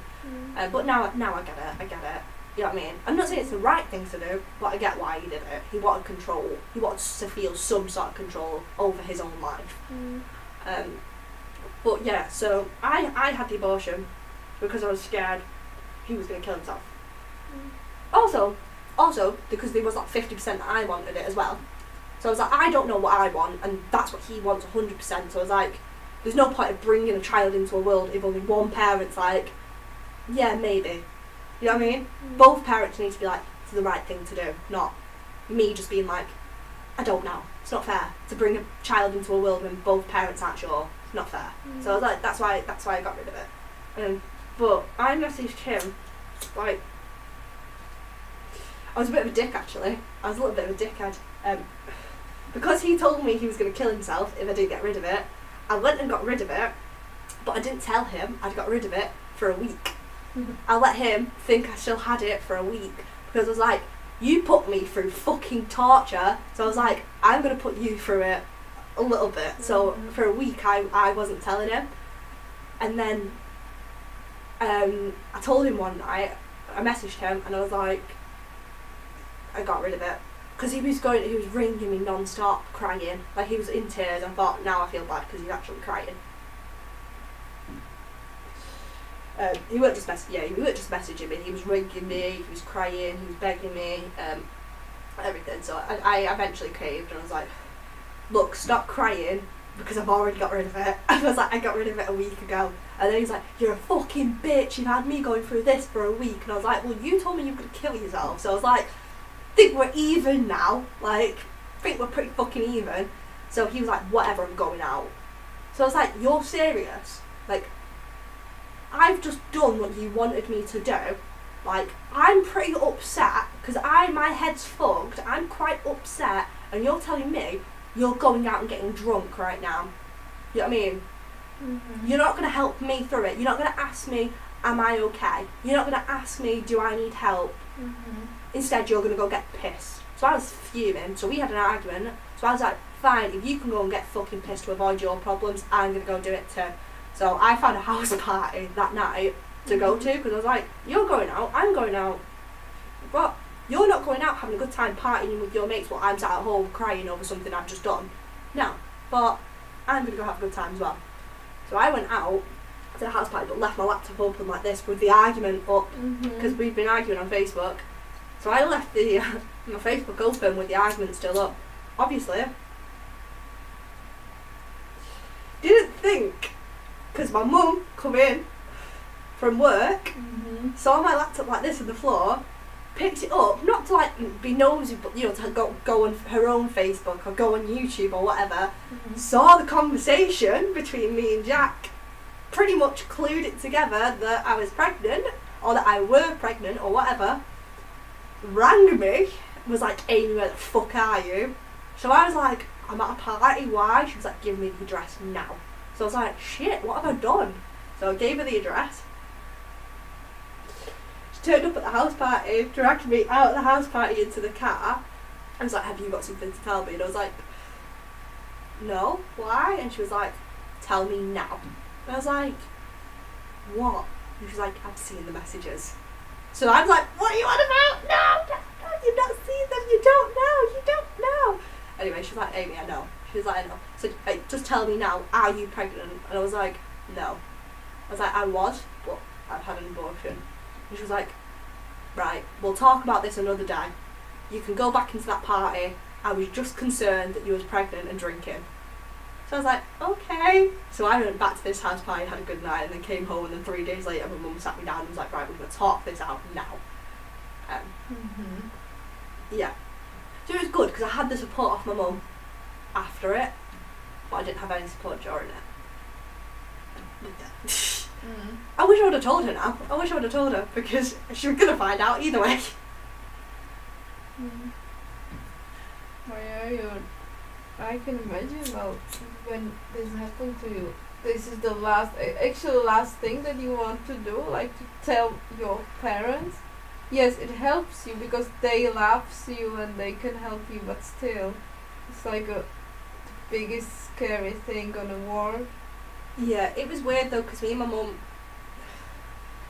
But now I get it. You know what I mean? I'm not saying it's the right thing to do, but I get why he did it. He wanted control. He wanted to feel some sort of control over his own life. But yeah, so I had the abortion because I was scared he was going to kill himself. Also, because there was like 50% that I wanted it as well. So I was like, I don't know what I want, and that's what he wants 100%. So I was like, there's no point of bringing a child into a world if only one parent's like, yeah, maybe. You know what I mean? Both parents need to be like, it's the right thing to do, not me just being like, I don't know. It's not fair to bring a child into a world when both parents aren't sure. It's not fair. So I was like, that's why I got rid of it. But I messaged him, like, I was a bit of a dick actually. I was a little bit of a dickhead. Because he told me he was going to kill himself if I didn't get rid of it, I went and got rid of it, but I didn't tell him I'd got rid of it for a week. I let him think I still had it for a week, because I was like, you put me through fucking torture, so I was like, I'm going to put you through it a little bit. So for a week I wasn't telling him, and then I told him one night, I messaged him and I was like, I got rid of it. Because he was ringing me non-stop, crying, like he was in tears. I thought, now I feel bad because he's actually crying. He weren't just messaging me, he was ringing me, he was crying, he was begging me, everything. So I eventually caved and I was like, look, stop crying because I've already got rid of it. I was like, I got rid of it a week ago. And then he's like, you're a fucking bitch, you've had me going through this for a week. And I was like, well, you told me you could kill yourself. So I was like, think we're even now, like, think we're pretty fucking even. So he was like, whatever, I'm going out. So I was like, you're serious? Like, I've just done what you wanted me to do. Like, I'm pretty upset because my head's fucked, I'm quite upset, and you're telling me you're going out and getting drunk right now. You know what I mean? You're not going to help me through it. You're not going to ask me, am I okay? You're not going to ask me, do I need help? Instead, you're going to go get pissed. So I was fuming. So we had an argument. So I was like, fine, if you can go and get fucking pissed to avoid your problems, I'm going to go do it too. So I found a house party that night to go to, because I was like, you're going out, I'm going out. But you're not going out having a good time partying with your mates while I'm sat at home crying over something I've just done. No. But I'm going to go have a good time as well. So I went out to the house party but left my laptop open like this with the argument up, because we'd been arguing on Facebook. So I left my Facebook open with the argument still up. Obviously, think, because my mum come in from work, saw my laptop like this on the floor, picked it up, not to like be nosy, but you know, to go on her own Facebook or go on YouTube or whatever, saw the conversation between me and Jack, pretty much clued it together that I was pregnant, or that I were pregnant, or whatever, rang me, was like, Amy, where the fuck are you? So I was like, I'm at a party, why? She was like, give me the address now. So I was like, shit, what have I done? So I gave her the address. She turned up at the house party, dragged me out of the house party into the car. I was like, have you got something to tell me? And I was like, no, why? And she was like, tell me now. And I was like, what? And she was like, I've seen the messages. So I was like, what are you on about? No, you've not seen them, you don't know. Anyway, she was like, Amy, I know. She was like, I know. So just tell me now, are you pregnant? And I was like, no. I was like, I was, but I've had an abortion. And she was like, right, we'll talk about this another day. You can go back into that party. I was just concerned that you was pregnant and drinking. So I was like, okay. So I went back to this house party, had a good night, and then came home, and then 3 days later my mum sat me down and was like, right, we're going to talk this out now. Yeah. So it was good, because I had the support off my mum after it, but I didn't have any support during it. I wish I would have told her now. I wish I would have told her, because she was going to find out either way. Oh yeah, I can imagine, well, when this happened to you, this is the last thing that you want to do, like to tell your parents. Yes, it helps you because they love you and they can help you, but still, it's like the biggest scary thing on the world. Yeah, it was weird though, because me and my mum,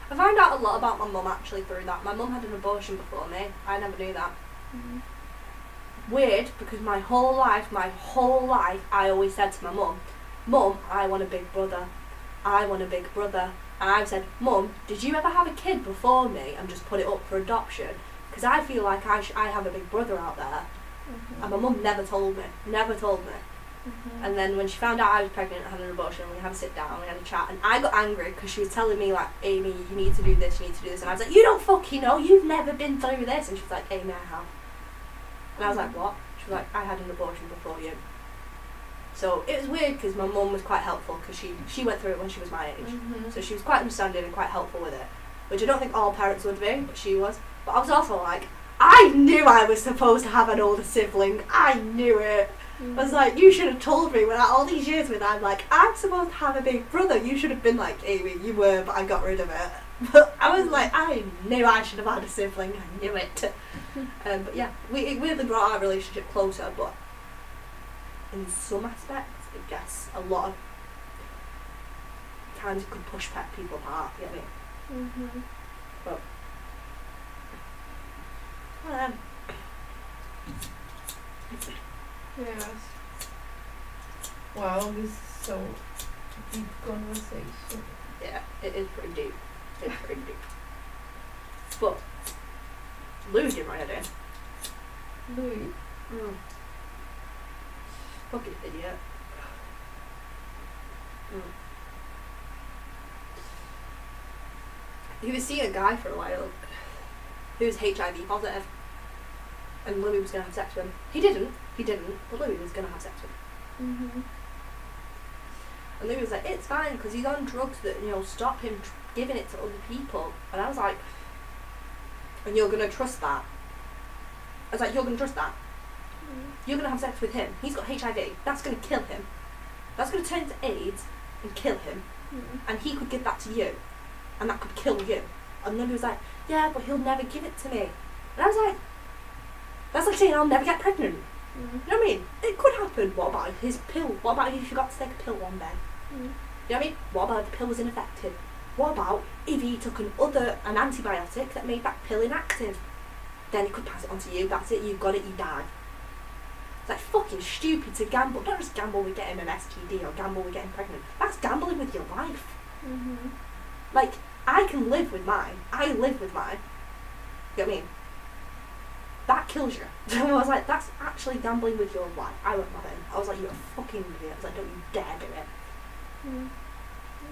I found out a lot about my mum actually through that. My mum had an abortion before me. I never knew that. Weird, because my whole life, I always said to my mum, Mum, I want a big brother. I want a big brother. And I've said, Mum, did you ever have a kid before me and just put it up for adoption? Because I feel like I have a big brother out there. And my mum never told me. And then when she found out I was pregnant and had an abortion, we had a sit down, we had a chat, and I got angry because she was telling me like, Amy, you need to do this, and I was like, you don't fucking know, you've never been through this. And she was like, Amy, I have. And I was like, what? She was like, I had an abortion before you. So it was weird because my mum was quite helpful because she went through it when she was my age. So she was quite understanding and quite helpful with it, which I don't think all parents would be, but she was. But I was also like, I knew I was supposed to have an older sibling. I knew it. I was like, you should have told me when all these years when I'm like, I'm supposed to have a big brother. You should have been like, Amy, you were, but I got rid of it. But I was like, I knew I should have had a sibling. I knew it. But yeah, it really brought our relationship closer, but in some aspects, I guess a lot of times it could push people apart, you know what I mean? But yes. Wow, this is so deep conversation. yeah, it is pretty deep. It's pretty deep. But Louis didn't write it in. Louis? Fucking idiot. He was seeing a guy for a while who was HIV positive, and Louis was going to have sex with him. He didn't, but Louis was going to have sex with him. And Louis was like, it's fine, because he's on drugs that, you know, stop him giving it to other people. And I was like, and you're going to trust that? I was like, you're going to trust that? You're going to have sex with him. He's got HIV. That's going to kill him. That's going to turn into AIDS and kill him. And he could give that to you. And that could kill you. And then he was like, yeah, but he'll never give it to me. And I was like, that's like saying I'll never get pregnant. You know what I mean? It could happen. What about his pill? What about if he forgot to take a pill one day? You know what I mean? What about if the pill was ineffective? What about if he took an antibiotic that made that pill inactive? Then he could pass it on to you. That's it. You've got it. You die. It's like fucking stupid to gamble. Don't just gamble with getting an STD or gamble with getting pregnant. That's gambling with your life. Like, I can live with mine. I live with mine. You know what I mean? That kills you. So I was like, that's actually gambling with your life. I went mad at him. I was like, you're a fucking idiot. I was like, don't you dare do it.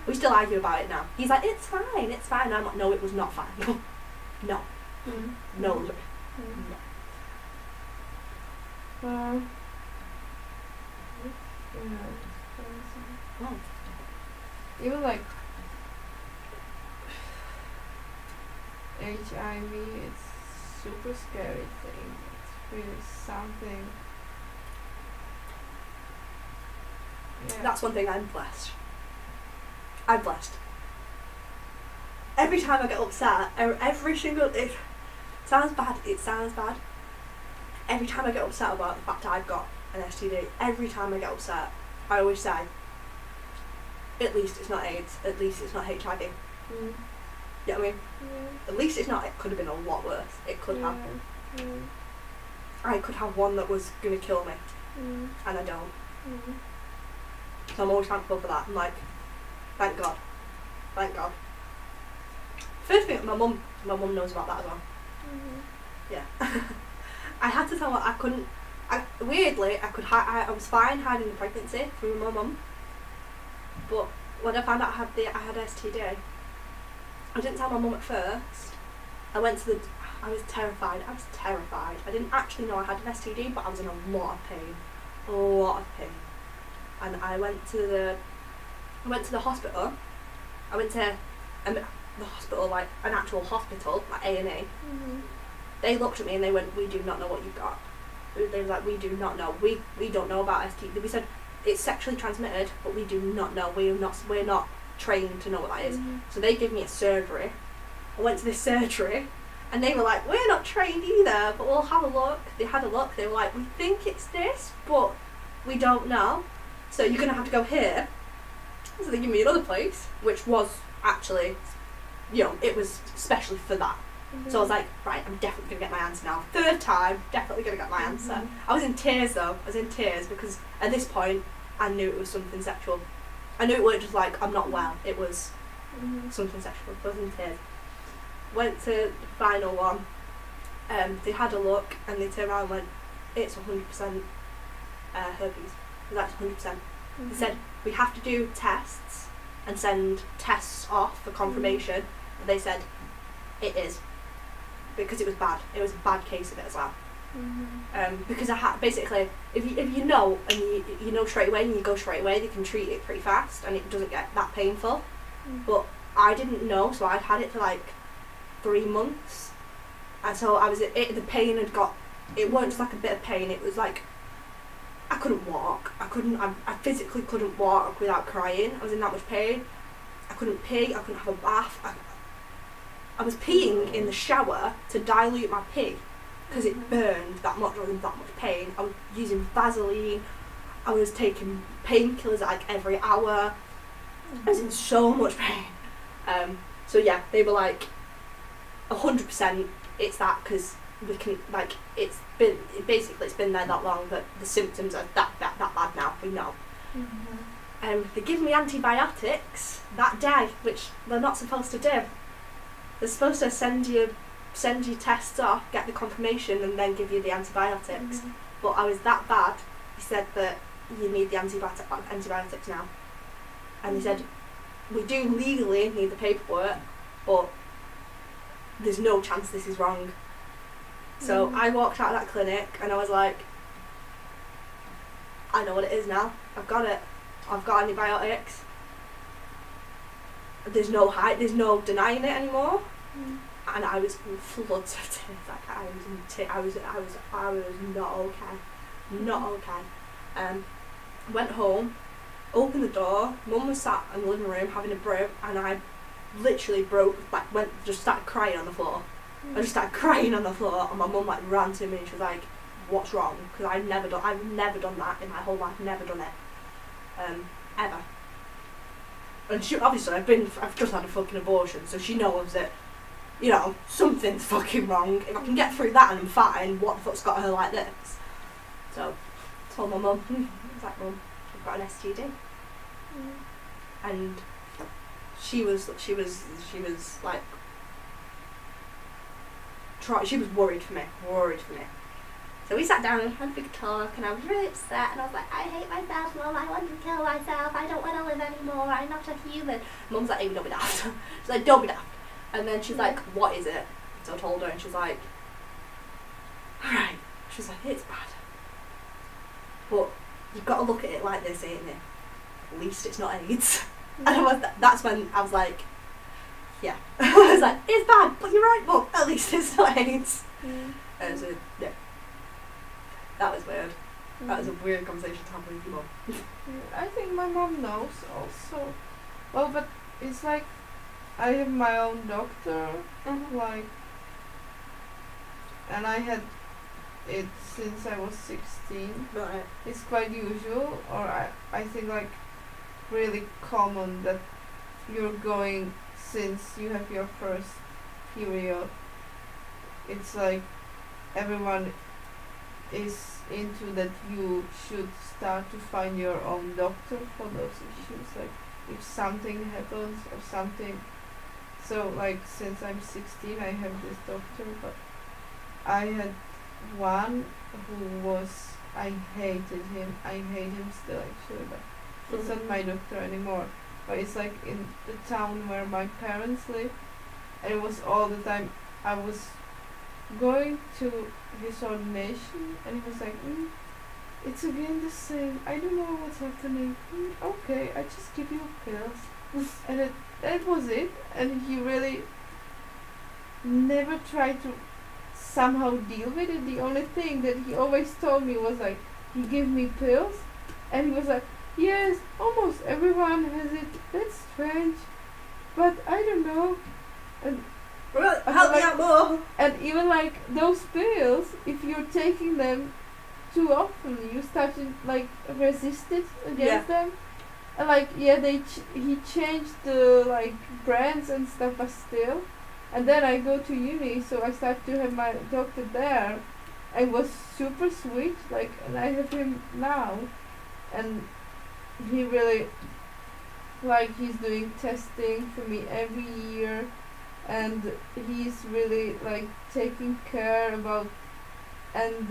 We still argue about it now. He's like, it's fine. I'm like, no, it was not fine. No. No. Well, Oh. even like HIV, it's super scary thing. It's really something. Yeah. That's one thing I'm blessed. I'm blessed. Every time I get upset, every single, it sounds bad, every time I get upset about the fact I've got an STD, every time I get upset, I always say, at least it's not AIDS, at least it's not HIV. You know what I mean? At least it's not, it could have been a lot worse. It could have. I could have one that was going to kill me, and I don't. So I'm always thankful for that. I'm like, thank God. First thing, my mum knows about that as well. Yeah. I had to tell her I couldn't, weirdly, I was fine hiding the pregnancy from my mum, but when I found out I had STD, I didn't tell my mum at first. I was terrified. I didn't actually know I had an STD, but I was in a lot of pain. And I went to the hospital. I went to the hospital, like an actual hospital, like A&E. They looked at me and they went, "We do not know what you've got." They were like, "We do not know. We don't know about STD." We said it's sexually transmitted, but we do not know. We're not trained to know what that is. So they gave me a surgery. I went to this surgery, and they were like, "We're not trained either, but we'll have a look." They had a look. They were like, "We think it's this, but we don't know. So you're gonna have to go here." So they gave me another place, which was actually, it was specially for that. So I was like, right, I'm definitely gonna get my answer now. Third time, definitely gonna get my answer. I was in tears though. Because at this point, I knew it was something sexual. I knew it wasn't just like, I'm not well. It was something sexual. I was in tears. Went to the final one. They had a look and they turned around and went, "It's 100% herpes." That's 100%. They said, "We have to do tests and send tests off for confirmation." And they said, "It is." Because it was bad. It was a bad case of it as well. Because I had, basically, if you know, and you know straight away and you go straight away, they can treat it pretty fast and it doesn't get that painful. But I didn't know, so I'd had it for like 3 months. And so the pain had got, it wasn't just like a bit of pain, it was like, I couldn't walk. I physically couldn't walk without crying. I was in that much pain. I couldn't pee, I couldn't have a bath. I was peeing in the shower to dilute my pee because it burned that much. I was in that much pain. I was using Vaseline. I was taking painkillers like every hour. I was in so much pain. So yeah, they were like, 100% it's that, because we can, like, it's been there that long that the symptoms are that bad now, we know. They give me antibiotics that day, which they're not supposed to do. They're supposed to send you tests off, get the confirmation, and then give you the antibiotics. But I was that bad. He said that you need the antibiotics now, and he said we do legally need the paperwork, but there's no chance this is wrong. So I walked out of that clinic and I was like, I know what it is now. I've got it. I've got antibiotics. There's no denying it anymore. And I was in floods of tears. Like I was not okay. Not okay. Went home, opened the door. Mum was sat in the living room having a brew, and I literally just started crying on the floor. I just started crying on the floor, and my mum ran to me and she was like, "What's wrong?" Because I've never done that in my whole life. Never done it, ever. And she, obviously, I've just had a fucking abortion, so she knows that, something's fucking wrong. If I can get through that and I'm fine, what the fuck's got her like this? So, I told my mum, I was like, "Mum, I've got an STD." And she was like, she was worried for me. So we sat down and had a big talk, and I was really upset, and I was like, "I hate myself, Mum, I want to kill myself, I don't want to live anymore. I'm not a human. Mum's like, Amy, don't be daft. She's like, don't be daft. And then she's like, what is it? So I told her, and she's like, alright. She's like, it's bad. But you've got to look at it like this, ain't it? At least it's not AIDS. And that's when I was like, yeah. I was like, it's bad, but you're right, but at least it's not AIDS. And so, yeah. That was weird. That was a weird conversation to have with your mum. I think my mom knows also. Well, but it's like I have my own doctor, like, and I had it since I was 16. Right. It's quite usual, or I think like really common that you're going since you have your first period. It's like everyone is into that you should start to find your own doctor for those issues, like if something happens or something. So like since I'm 16 I have this doctor, but I had one who was, I hated him. I hate him still actually, but he's not my doctor anymore. But it's like in the town where my parents live, and it was all the time. I was going to his ordination, and he was like, it's again the same. I don't know what's happening. Okay, I just give you pills. And that was it. And he really never tried to somehow deal with it. The only thing that he always told me was like, he gave me pills, and he was like, yes, almost everyone has it. That's strange, but I don't know. And Right, help me out more. And even like those pills, if you're taking them too often, you start to like resist it against them. And like he changed the like brands and stuff, but still. And then I go to uni, so I start to have my doctor there. And was super sweet, like, and I have him now, and he really, like, he's doing testing for me every year, and he's really like taking care about, and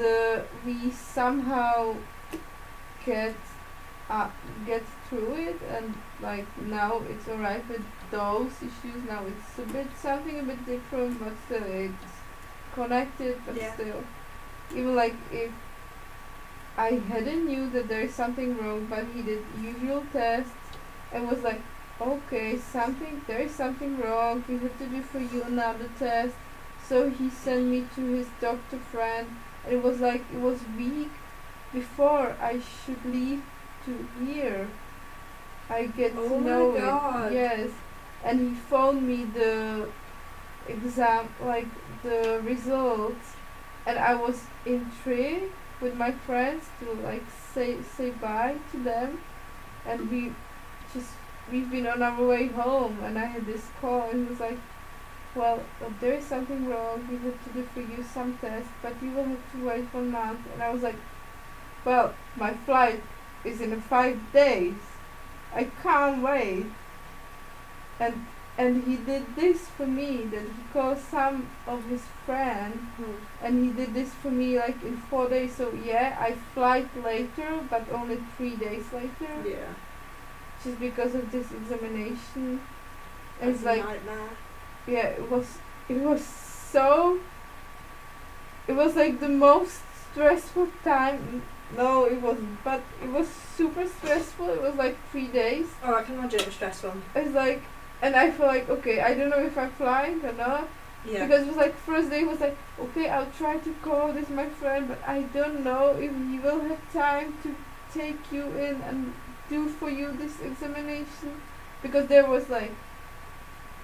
we somehow get through it, and like now it's alright with those issues. Now it's something a bit different, but still it's connected, but still. Even like if I hadn't knew that there is something wrong, but he did usual tests and was like, okay, there is something wrong, we have to do for you another test. So he sent me to his doctor friend, and it was week before I should leave to here. I get to know it. Yes. And he phoned me the exam, like the results, and I was intrigued with my friends to like say bye to them, and we've been on our way home, and I had this call, and he was like, well, there is something wrong, we have to do for you some tests, but you will have to wait 1 month. And I was like, well, my flight is in 5 days, I can't wait. And he did this for me, that he called some of his friends, and he did this for me like in 4 days. So yeah, I flight later, but only 3 days later. Yeah. Just because of this examination. And it's like, nightmare. Yeah, it was like the most stressful time. No, it wasn't, but it was super stressful. It was like 3 days. Oh, I can imagine it was stressful. It's like, and I feel like, okay, I don't know if I'm flying or not. Yeah. Because it was like, first day was like, okay, I'll try to call this my friend, but I don't know if he will have time to take you in and do for you this examination. Because there was like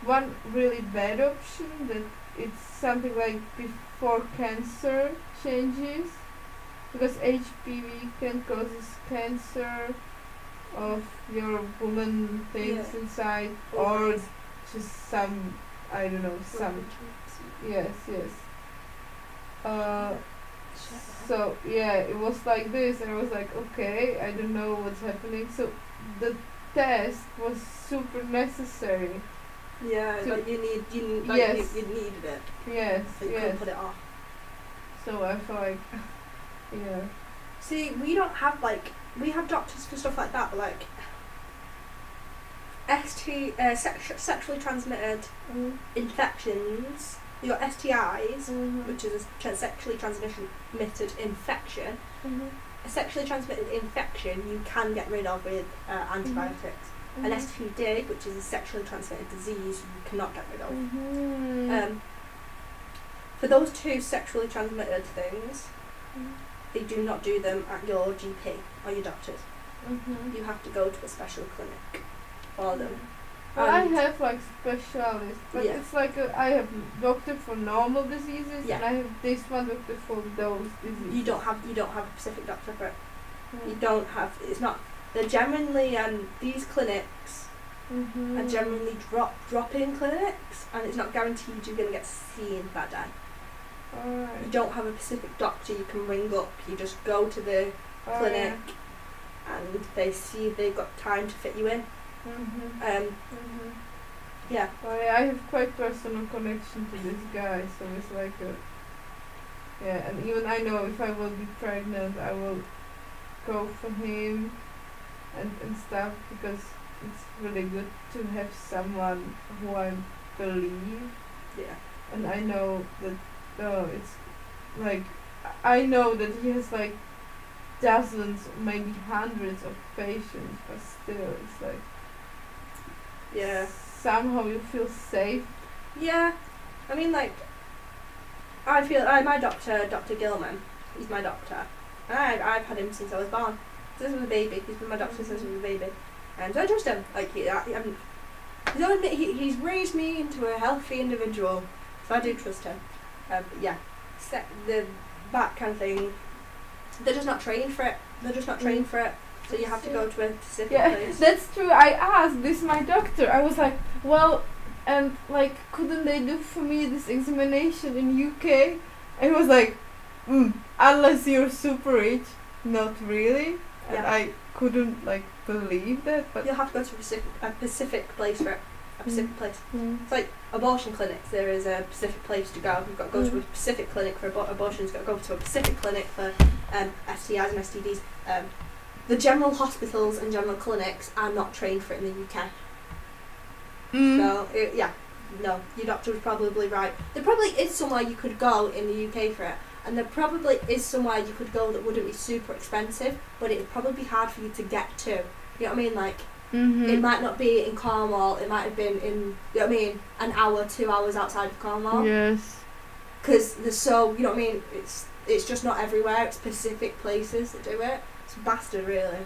one really bad option, that it's something like before cancer changes, because HPV can cause cancer of your woman things inside, or just some, I don't know, some, yes. So yeah, it was like this, and I was like, okay, I don't know what's happening. So the test was super necessary. Yeah, like you needed it. Yes, So you couldn't put it off. So I feel like, yeah. See, we don't have we have doctors for stuff like that, but like, sexually transmitted infections. You got STIs, which is a sexually transmitted infection. A sexually transmitted infection you can get rid of with antibiotics. An STD, which is a sexually transmitted disease, you cannot get rid of. For those two sexually transmitted things, they do not do them at your GP or your doctor's. You have to go to a special clinic for them. Well, I have like specialists, but it's like I have doctor for normal diseases, and I have this one doctor for those diseases. You don't have a specific doctor for it. You don't have. It's not. They're generally these clinics are generally drop-in clinics, and it's not guaranteed you're going to get seen that day. You don't have a specific doctor you can ring up. You just go to the clinic, and they see if they've got time to fit you in. Yeah. Well, I have quite personal connection to this guy, so it's like and even I know if I will be pregnant, I will go for him and stuff, because it's really good to have someone who I believe. Yeah. And I know that it's like I know that he has like dozens, maybe hundreds of patients, but still it's like somehow you feel safe. Yeah. I mean, like, I feel my doctor, Dr. Gilman, he's my doctor. And I've had him since I was born. Since I was a baby. He's been my doctor since I was a baby. And so I trust him. Like, he's raised me into a healthy individual. So I do trust him. But yeah, that kind of thing, they're just not trained for it. So you have to go to a specific place. That's true. I asked this my doctor. I was like, well, and like, couldn't they do for me this examination in UK? And he was like, unless you're super rich, not really. And I couldn't like believe that. But you'll have to go to a specific place for it. A specific place. It's like abortion clinics. There is a specific place to go. You've got to go to a specific clinic for abortions. You've got to go to a specific clinic for STIs and STDs. The general hospitals and general clinics are not trained for it in the UK. So, no, your doctor was probably right. There probably is somewhere you could go in the UK for it, and there probably is somewhere you could go that wouldn't be super expensive, but it would probably be hard for you to get to. You know what I mean? Like, it might not be in Cornwall, it might have been in, you know what I mean, an hour, 2 hours outside of Cornwall. Yes. Because there's so, you know what I mean, it's just not everywhere, it's specific places that do it. It's a bastard, really.